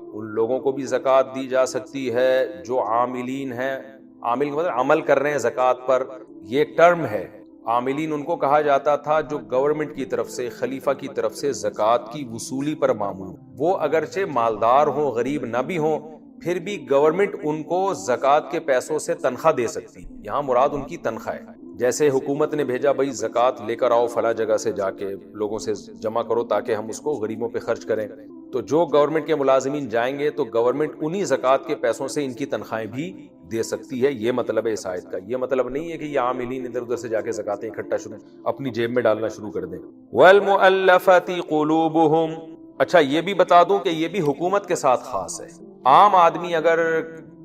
ان لوگوں کو بھی زکوٰۃ دی جا سکتی ہے جو عاملین ہیں، عامل مطلب عمل کر رہے ہیں زکوٰۃ پر، یہ ٹرم ہے۔ عاملین ان کو کہا جاتا تھا جو گورنمنٹ کی طرف سے، خلیفہ کی طرف سے زکوٰۃ کی وصولی پر مامور، وہ اگرچہ مالدار ہوں، غریب نہ بھی ہوں، پھر بھی گورنمنٹ ان کو زکوٰۃ کے پیسوں سے تنخواہ دے سکتی، یہاں مراد ان کی تنخواہ ہے۔ جیسے حکومت نے بھیجا بھائی زکوٰۃ لے کر آؤ فلاں جگہ سے، جا کے لوگوں سے جمع کرو تاکہ ہم اس کو غریبوں پہ خرچ کریں، تو جو گورنمنٹ کے ملازمین جائیں گے تو گورنمنٹ انہی زکوٰۃ کے پیسوں سے ان کی تنخواہیں بھی دے سکتی ہے، یہ مطلب ہے اس آیت کا۔ یہ مطلب نہیں ہے کہ یہ عاملین ادھر ادھر سے جا کے زکوٰۃیں اکٹھا اپنی جیب میں ڈالنا شروع کر دیں۔ وَالْمُؤَلَّفَةِ قُلُوبُهُمْ، اچھا یہ بھی بتا دوں کہ یہ بھی حکومت کے ساتھ خاص ہے۔ عام آدمی اگر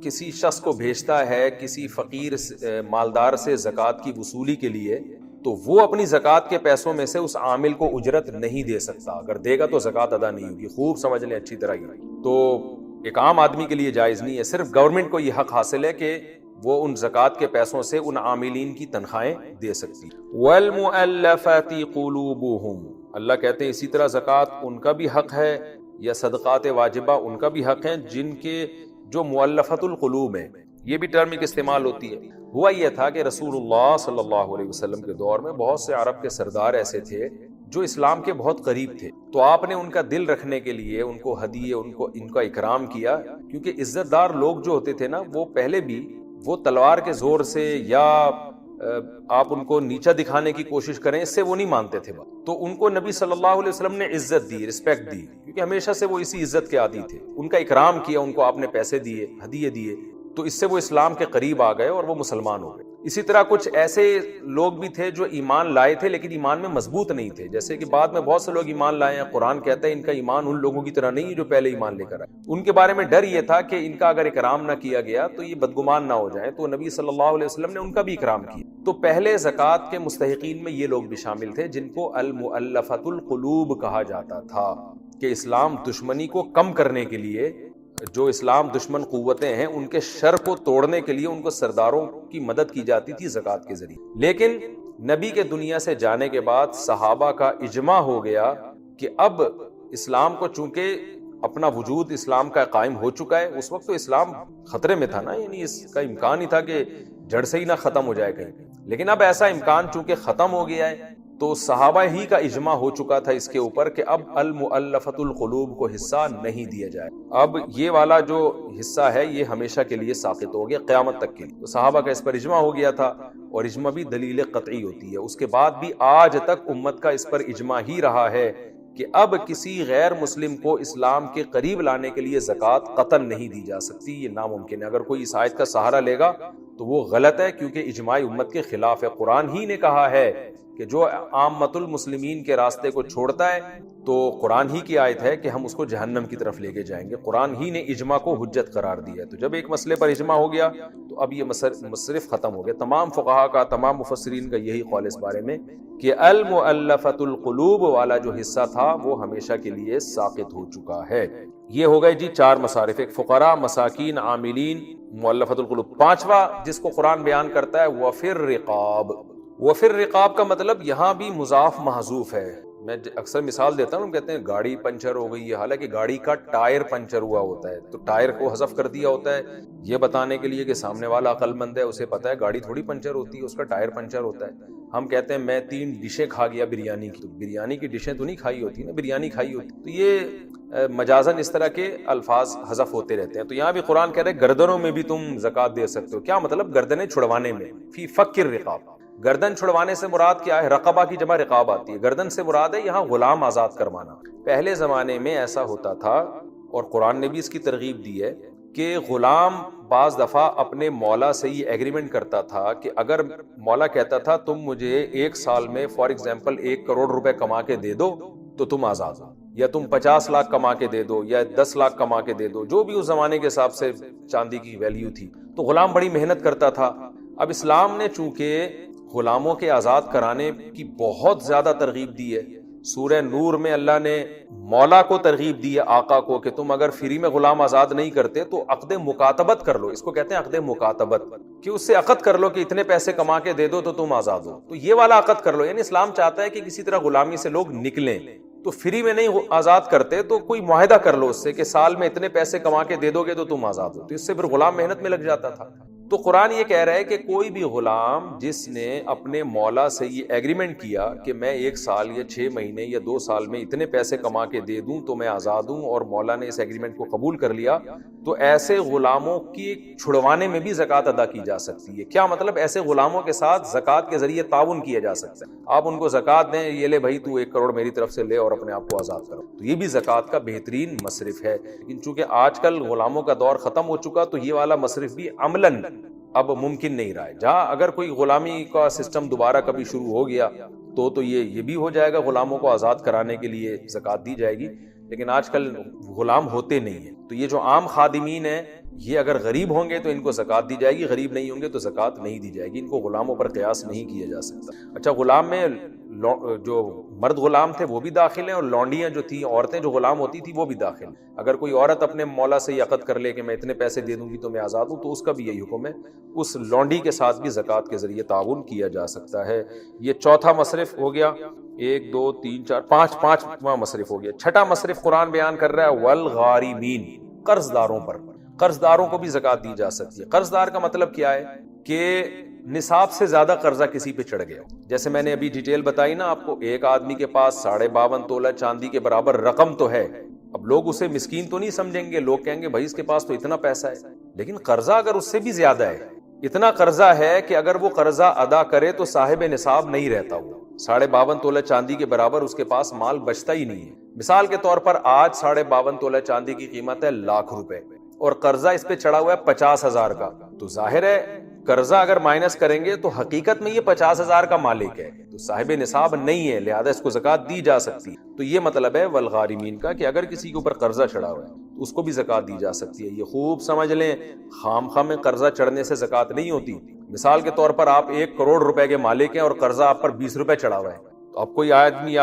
کسی شخص کو بھیجتا ہے کسی فقیر مالدار سے زکوٰۃ کی وصولی کے لیے، تو وہ اپنی زکوٰۃ کے پیسوں میں سے اس عامل کو اجرت نہیں دے سکتا، اگر دے گا تو زکوٰۃ ادا نہیں ہوگی، خوب سمجھ لیں اچھی طرح ہی۔ تو ایک عام آدمی کے لیے جائز نہیں ہے، صرف گورنمنٹ کو یہ حق حاصل ہے کہ وہ ان زکوٰۃ کے پیسوں سے ان عاملین کی تنخواہیں دے سکتی۔ وَالْمُؤَلَّفَةِ قُلُوبُهُمْ، اللہ کہتے ہیں اسی طرح زکوٰۃ ان کا بھی حق ہے، یا صدقات واجبہ ان کا بھی حق ہیں جن کے جو مؤلفۃ القلوب ہیں، یہ بھی ٹرم ایک استعمال ہوتی ہے۔ ہوا یہ تھا کہ رسول اللہ صلی اللہ علیہ وسلم کے دور میں بہت سے عرب کے سردار ایسے تھے جو اسلام کے بہت قریب تھے، تو آپ نے ان کا دل رکھنے کے لیے ان کو ہدیے، ان کا اکرام کیا، کیونکہ عزت دار لوگ جو ہوتے تھے نا، وہ پہلے بھی وہ تلوار کے زور سے یا آپ ان کو نیچا دکھانے کی کوشش کریں، اس سے وہ نہیں مانتے تھے، تو ان کو نبی صلی اللہ علیہ وسلم نے عزت دی، رسپیکٹ دی، کیونکہ ہمیشہ سے وہ اسی عزت کے عادی تھے، ان کا اکرام کیا، ان کو آپ نے پیسے دیے، ہدیے دیے، تو اس سے وہ اسلام کے قریب آ گئے اور وہ مسلمان ہو گئے۔ اسی طرح کچھ ایسے لوگ بھی تھے جو ایمان لائے تھے لیکن ایمان میں مضبوط نہیں تھے، جیسے کہ بعد میں بہت سے لوگ ایمان لائے ہیں، قرآن کہتا ہے ان کا ایمان ان لوگوں کی طرح نہیں ہے جو پہلے ایمان لے کر آئے۔ ان کے بارے میں ڈر یہ تھا کہ ان کا اگر اکرام نہ کیا گیا تو یہ بدگمان نہ ہو جائیں، تو نبی صلی اللہ علیہ وسلم نے ان کا بھی اکرام کیا۔ تو پہلے زکوٰۃ کے مستحقین میں یہ لوگ بھی شامل تھے جن کو المؤلفۃ القلوب کہا جاتا تھا، کہ اسلام دشمنی کو کم کرنے کے لیے، جو اسلام دشمن قوتیں ہیں ان کے شر کو توڑنے کے لیے ان کو سرداروں کی مدد کی جاتی تھی زکوٰۃ کے ذریعے۔ لیکن نبی کے دنیا سے جانے کے بعد صحابہ کا اجماع ہو گیا کہ اب اسلام کو چونکہ اپنا وجود اسلام کا قائم ہو چکا ہے، اس وقت تو اسلام خطرے میں تھا نا، یعنی اس کا امکان ہی تھا کہ جڑ سے ہی نہ ختم ہو جائے کہیں، لیکن اب ایسا امکان چونکہ ختم ہو گیا ہے تو صحابہ ہی کا اجماع ہو چکا تھا اس کے اوپر کہ اب المؤلفۃ القلوب کو حصہ نہیں دیا جائے، اب یہ والا جو حصہ ہے یہ ہمیشہ کے لیے ساقط ہو گیا قیامت تک کے لیے۔ تو صحابہ کا اس پر اجماع ہو گیا تھا، اور اجماع بھی دلیل قطعی ہوتی ہے، اس کے بعد بھی آج تک امت کا اس پر اجماع ہی رہا ہے کہ اب کسی غیر مسلم کو اسلام کے قریب لانے کے لیے زکوٰۃ قطعاً نہیں دی جا سکتی، یہ ناممکن ہے۔ اگر کوئی اس آیت کا سہارا لے گا تو وہ غلط ہے، کیونکہ اجماع امت کے خلاف ہے۔ قرآن ہی نے کہا ہے کہ جو عامت المسلمین کے راستے کو چھوڑتا ہے تو قرآن ہی کی آیت ہے کہ ہم اس کو جہنم کی طرف لے کے جائیں گے، قرآن ہی نے اجماع کو حجت قرار دیا ہے۔ تو جب ایک مسئلے پر اجماع ہو گیا تو اب یہ مصرف ختم ہو گیا۔ تمام فقہا کا، تمام مفسرین کا یہی قول اس بارے میں کہ المؤلفۃ القلوب والا جو حصہ تھا وہ ہمیشہ کے لیے ساقط ہو چکا ہے۔ یہ ہو گئے جی 4 مصارف، ایک فقراء، مساکین، عاملین، مؤلفۃ القلوب۔ 5واں جس کو قرآن بیان کرتا ہے وفی الرقاب۔ وفی الرقاب کا مطلب یہاں بھی مضاف محذوف ہے، میں اکثر مثال دیتا ہوں، کہتے ہیں گاڑی پنچر ہو گئی ہے، حالانکہ گاڑی کا ٹائر پنچر ہوا ہوتا ہے، تو ٹائر کو حذف کر دیا ہوتا ہے یہ بتانے کے لیے کہ سامنے والا عقل مند ہے، اسے پتا ہے گاڑی تھوڑی پنچر ہوتی ہے، اس کا ٹائر پنچر ہوتا ہے۔ ہم کہتے ہیں میں 3 ڈشیں کھا گیا بریانی کی، تو بریانی کی ڈشیں تو نہیں کھائی ہوتی نا، بریانی کھائی ہوتی۔ تو یہ مجازن اس طرح کے الفاظ حذف ہوتے رہتے ہیں۔ تو یہاں بھی قرآن کہہ رہے ہیں گردنوں میں بھی تم زکوٰۃ دے سکتے ہو۔ کیا مطلب؟ گردنیں چھڑوانے میں، فی فک الرقاب۔ گردن چھڑوانے سے مراد کیا ہے؟ رقبہ کی جمع رقاب آتی ہے، گردن سے مراد ہے یہاں غلام آزاد کروانا۔ پہلے زمانے میں ایسا ہوتا تھا، اور قرآن نے بھی اس کی ترغیب دی ہے کہ غلام بعض دفعہ اپنے مولا سے یہ ایگریمنٹ کرتا تھا کہ اگر مولا کہتا تھا تم مجھے 1 سال میں فار ایگزامپل 1 کروڑ روپے کما کے دے دو تو تم آزاد ہو، یا تم 50 لاکھ کما کے دے دو، یا 10 لاکھ کما کے دے دو، جو بھی اس زمانے کے حساب سے چاندی کی ویلیو تھی، تو غلام بڑی محنت کرتا تھا۔ اب اسلام نے چونکہ غلاموں کے آزاد کرانے کی بہت زیادہ ترغیب دی ہے، سورہ نور میں اللہ نے مولا کو ترغیب دی ہے، آقا کو، کہ تم اگر فری میں غلام آزاد نہیں کرتے تو عقد مکاتبت کر لو۔ اس کو کہتے ہیں عقد مکاتبت، کہ اس سے عقد کر لو کہ اتنے پیسے کما کے دے دو تو تم آزاد ہو۔ تو یہ والا عقد کر لو، یعنی اسلام چاہتا ہے کہ کسی طرح غلامی سے لوگ نکلیں، تو فری میں نہیں آزاد کرتے تو کوئی معاہدہ کر لو اس سے کہ سال میں اتنے پیسے کما کے دے دو گے تو تم آزاد ہو۔ تو اس سے پھر غلام محنت میں لگ جاتا تھا۔ تو قرآن یہ کہہ رہا ہے کہ کوئی بھی غلام جس نے اپنے مولا سے یہ ایگریمنٹ کیا کہ میں 1 سال یا 6 مہینے یا 2 سال میں اتنے پیسے کما کے دے دوں تو میں آزاد ہوں، اور مولا نے اس ایگریمنٹ کو قبول کر لیا، تو ایسے غلاموں کی چھڑوانے میں بھی زکوٰۃ ادا کی جا سکتی ہے۔ کیا مطلب؟ ایسے غلاموں کے ساتھ زکوٰۃ کے ذریعے تعاون کیا جا سکتا ہے۔ آپ ان کو زکوٰۃ دیں، یہ لے بھائی تو 1 کروڑ میری طرف سے لے اور اپنے آپ کو آزاد کرو، تو یہ بھی زکوٰۃ کا بہترین مصرف ہے۔ لیکن چونکہ آج کل غلاموں کا دور ختم ہو چکا، تو یہ والا مصرف بھی عملاً اب ممکن نہیں رہا ہے۔ جہاں اگر کوئی غلامی کا سسٹم دوبارہ کبھی شروع ہو گیا تو یہ بھی ہو جائے گا، غلاموں کو آزاد کرانے کے لیے زکوٰۃ دی جائے گی، لیکن آج کل غلام ہوتے نہیں ہیں۔ تو یہ جو عام خادمین ہیں، یہ اگر غریب ہوں گے تو ان کو زکوٰۃ دی جائے گی، غریب نہیں ہوں گے تو زکوٰۃ نہیں دی جائے گی، ان کو غلاموں پر قیاس نہیں کیا جا سکتا۔ اچھا، غلام میں جو مرد غلام تھے وہ بھی داخل ہیں، اور لونڈیاں جو تھیں، عورتیں جو غلام ہوتی تھی وہ بھی داخل ہیں۔ اگر کوئی عورت اپنے مولا سے یہ عقد کر لے کہ میں اتنے پیسے دے دوں گی تو میں آزاد ہوں، تو اس کا بھی یہی حکم ہے، اس لونڈی کے ساتھ بھی زکوٰۃ کے ذریعے تعاون کیا جا سکتا ہے۔ یہ چوتھا مصرف ہو گیا، 1 2 3 4 5واں مصرف ہو گیا۔ چھٹا مصرف قرآن بیان کر رہا ہے والغارمین، قرض داروں پر۔ قرض داروں کو بھی زکوٰۃ دی جا سکتی ہے۔ قرض دار کا مطلب کیا ہے؟ کہ نصاب سے زیادہ قرضہ کسی پہ چڑھ گیا، جیسے میں نے ابھی ڈیٹیل بتائی نا آپ کو، ایک آدمی کے پاس 52.5 تولہ چاندی کے برابر رقم تو ہے، اب لوگ اسے مسکین تو نہیں سمجھیں گے، لوگ کہیں گے بھائی اس کے پاس تو اتنا پیسہ ہے، لیکن قرضہ اگر اس سے بھی زیادہ ہے، اتنا قرضہ ہے کہ اگر وہ قرضہ ادا کرے تو صاحب نصاب نہیں رہتا، وہ 52.5 تولہ چاندی کے برابر اس کے پاس مال بچتا ہی نہیں ہے۔ مثال کے طور پر آج 52.5 تولہ چاندی کی قیمت ہے ₹1,00,000، اور قرضہ اس پہ چڑھا ہوا ہے 50,000 کا، تو ظاہر ہے قرضہ اگر مائنس کریں گے تو حقیقت میں یہ 50,000 کا مالک ہے، تو صاحب نصاب نہیں ہے، لہذا اس کو زکوٰۃ دی جا سکتی۔ تو یہ مطلب ہے والغارمین کا، کہ اگر کسی کے اوپر قرضہ چڑھا ہوا ہے تو اس کو بھی زکوٰۃ دی جا سکتی ہے۔ یہ خوب سمجھ لیں، خام خواہ میں قرضہ چڑھنے سے زکوٰۃ نہیں ہوتی۔ مثال کے طور پر آپ 1 کروڑ روپے کے مالک ہیں اور قرضہ آپ پر 20 روپے چڑھا ہوا ہے، تو اب کوئی آدمی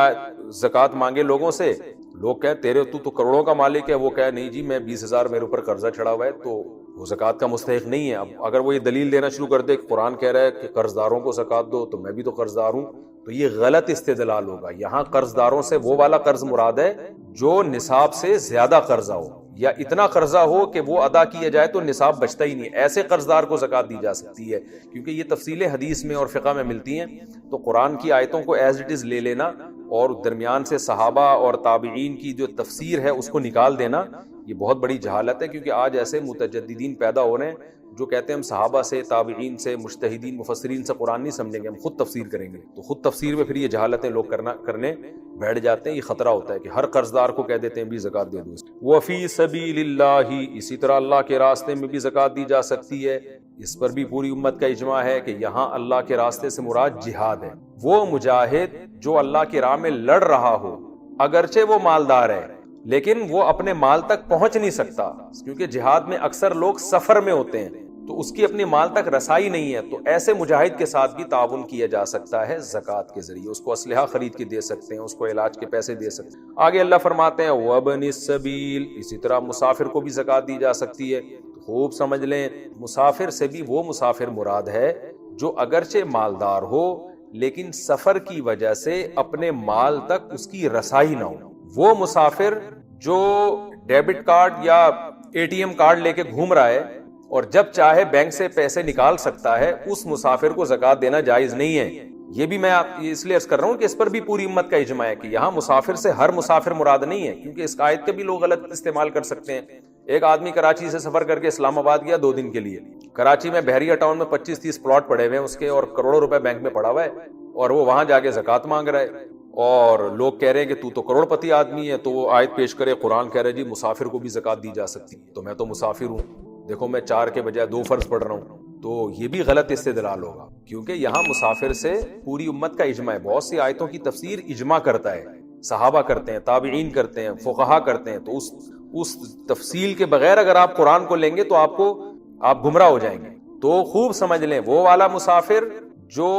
زکوٰۃ مانگے لوگوں سے، لوگ کہیں تیرے تو کروڑوں کا مالک ہے، وہ کہے نہیں جی میں 20,000 میرے اوپر قرضہ چڑھا ہوا ہے، تو وہ زکوٰۃ کا مستحق نہیں ہے۔ اب اگر وہ یہ دلیل دینا شروع کر دے کہ قرآن کہہ رہا ہے کہ قرض داروں کو زکوٰۃ دو، تو میں بھی تو قرض دار ہوں، تو یہ غلط استدلال ہوگا۔ یہاں قرض داروں سے وہ والا قرض مراد ہے جو نصاب سے زیادہ قرضہ ہو، یا اتنا قرضہ ہو کہ وہ ادا کیا جائے تو نصاب بچتا ہی نہیں، ایسے قرض دار کو زکوٰۃ دی جا سکتی ہے۔ کیونکہ یہ تفصیلیں حدیث میں اور فقہ میں ملتی ہیں، تو قرآن کی آیتوں کو ایز اٹ از لے لینا اور درمیان سے صحابہ اور تابعین کی جو تفسیر ہے اس کو نکال دینا، یہ بہت بڑی جہالت ہے۔ کیونکہ آج ایسے متجددین پیدا ہو رہے ہیں جو کہتے ہیں ہم صحابہ سے، تابعین سے، مجتہدین مفسرین سے قرآن نہیں سمجھیں گے، ہم خود تفسیر کریں گے، تو خود تفسیر میں پھر یہ جہالتیں لوگ کرنے بیٹھ جاتے ہیں۔ یہ خطرہ ہوتا ہے کہ ہر قرض دار کو کہہ دیتے ہیں بھی زکوٰۃ دے دو۔ وفی سبیل اللہ، اسی طرح اللہ کے راستے میں بھی زکوٰۃ دی جا سکتی ہے۔ اس پر بھی پوری امت کا اجماع ہے کہ یہاں اللہ کے راستے سے مراد جہاد ہے۔ وہ مجاہد جو اللہ کی راہ میں لڑ رہا ہو، اگرچہ وہ مالدار ہے لیکن وہ اپنے مال تک پہنچ نہیں سکتا، کیونکہ جہاد میں اکثر لوگ سفر میں ہوتے ہیں تو اس کی اپنی مال تک رسائی نہیں ہے، تو ایسے مجاہد کے ساتھ بھی تعاون کیا جا سکتا ہے زکوٰۃ کے ذریعے۔ اس کو اسلحہ خرید کے دے سکتے ہیں، اس کو علاج کے پیسے دے سکتے ہیں۔ آگے اللہ فرماتے ہیں وَابْنِ السَّبِيلِ، اسی طرح مسافر کو بھی زکوٰۃ دی جا سکتی ہے۔ خوب سمجھ لیں، مسافر سے بھی وہ مسافر مراد ہے جو اگرچہ مالدار ہو لیکن سفر کی وجہ سے اپنے مال تک اس کی رسائی نہ ہو. وہ مسافر جو ڈیبٹ کارڈ یا اے ٹی ایم کارڈ لے کے گھوم رہا ہے اور جب چاہے بینک سے پیسے نکال سکتا ہے, اس مسافر کو زکوٰۃ دینا جائز نہیں ہے. یہ بھی میں اس لیے عرض کر رہا ہوں کہ اس پر بھی پوری امت کا اجماع ہے کہ یہاں مسافر سے ہر مسافر مراد نہیں ہے, کیونکہ اس آیت کے بھی لوگ غلط استعمال کر سکتے ہیں. ایک آدمی کراچی سے سفر کر کے اسلام آباد گیا 2 دن کے لیے. کراچی میں بحریہ ٹاؤن میں 25-30 پلاٹ پڑے ہوئے ہیں اس کے, اور کروڑوں روپے بینک میں پڑا ہوا ہے, اور وہ وہاں جا کے زکوٰۃ مانگ رہا ہے, اور لوگ کہہ رہے ہیں کہ تو کروڑ پتی آدمی ہے. تو وہ آیت پیش کرے, قرآن کہہ رہے جی مسافر کو بھی زکوٰۃ دی جا سکتی. تو میں تو مسافر ہوں, دیکھو میں 4 کے بجائے 2 فرض پڑھ رہا ہوں. تو یہ بھی غلط استدلال ہوگا, کیونکہ یہاں مسافر سے پوری امت کا اجماع ہے. بہت سی آیتوں کی تفسیر اجماع کرتا ہے, صحابہ کرتے ہیں, تابعین کرتے ہیں, فقہا کرتے ہیں. تو اس تفصیل کے بغیر اگر آپ قرآن کو لیں گے تو آپ گمراہ ہو جائیں گے. تو خوب سمجھ لیں, وہ والا مسافر جو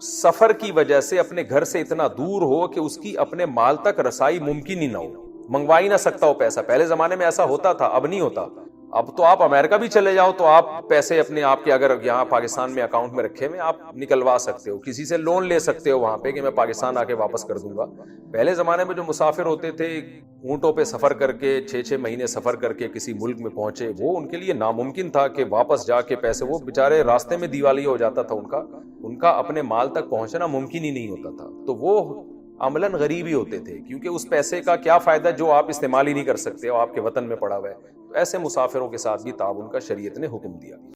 سفر کی وجہ سے اپنے گھر سے اتنا دور ہو کہ اس کی اپنے مال تک رسائی ممکن ہی نہ ہو, منگوا ہی نہ سکتا ہو پیسہ. پہلے زمانے میں ایسا ہوتا تھا, اب نہیں ہوتا. اب تو آپ امریکہ بھی چلے جاؤ تو آپ پیسے اپنے آپ کے اگر یہاں پاکستان میں اکاؤنٹ میں رکھے ہوئے آپ نکلوا سکتے ہو, کسی سے لون لے سکتے ہو وہاں پہ کہ میں پاکستان آ کے واپس کر دوں گا. پہلے زمانے میں جو مسافر ہوتے تھے اونٹوں پہ سفر کر کے 6-6 مہینے سفر کر کے کسی ملک میں پہنچے, وہ ان کے لیے ناممکن تھا کہ واپس جا کے پیسے, وہ بےچارے راستے میں دیوالیہ ہو جاتا تھا ان کا اپنے مال تک پہنچنا ممکن ہی نہیں ہوتا تھا. تو وہ عملاً غریب ہی ہوتے تھے, کیونکہ اس پیسے کا کیا فائدہ جو آپ استعمال ہی نہیں کر سکتے اور آپ کے وطن میں پڑا ہوا ہے. تو ایسے مسافروں کے ساتھ بھی تعاون کا شریعت نے حکم دیا.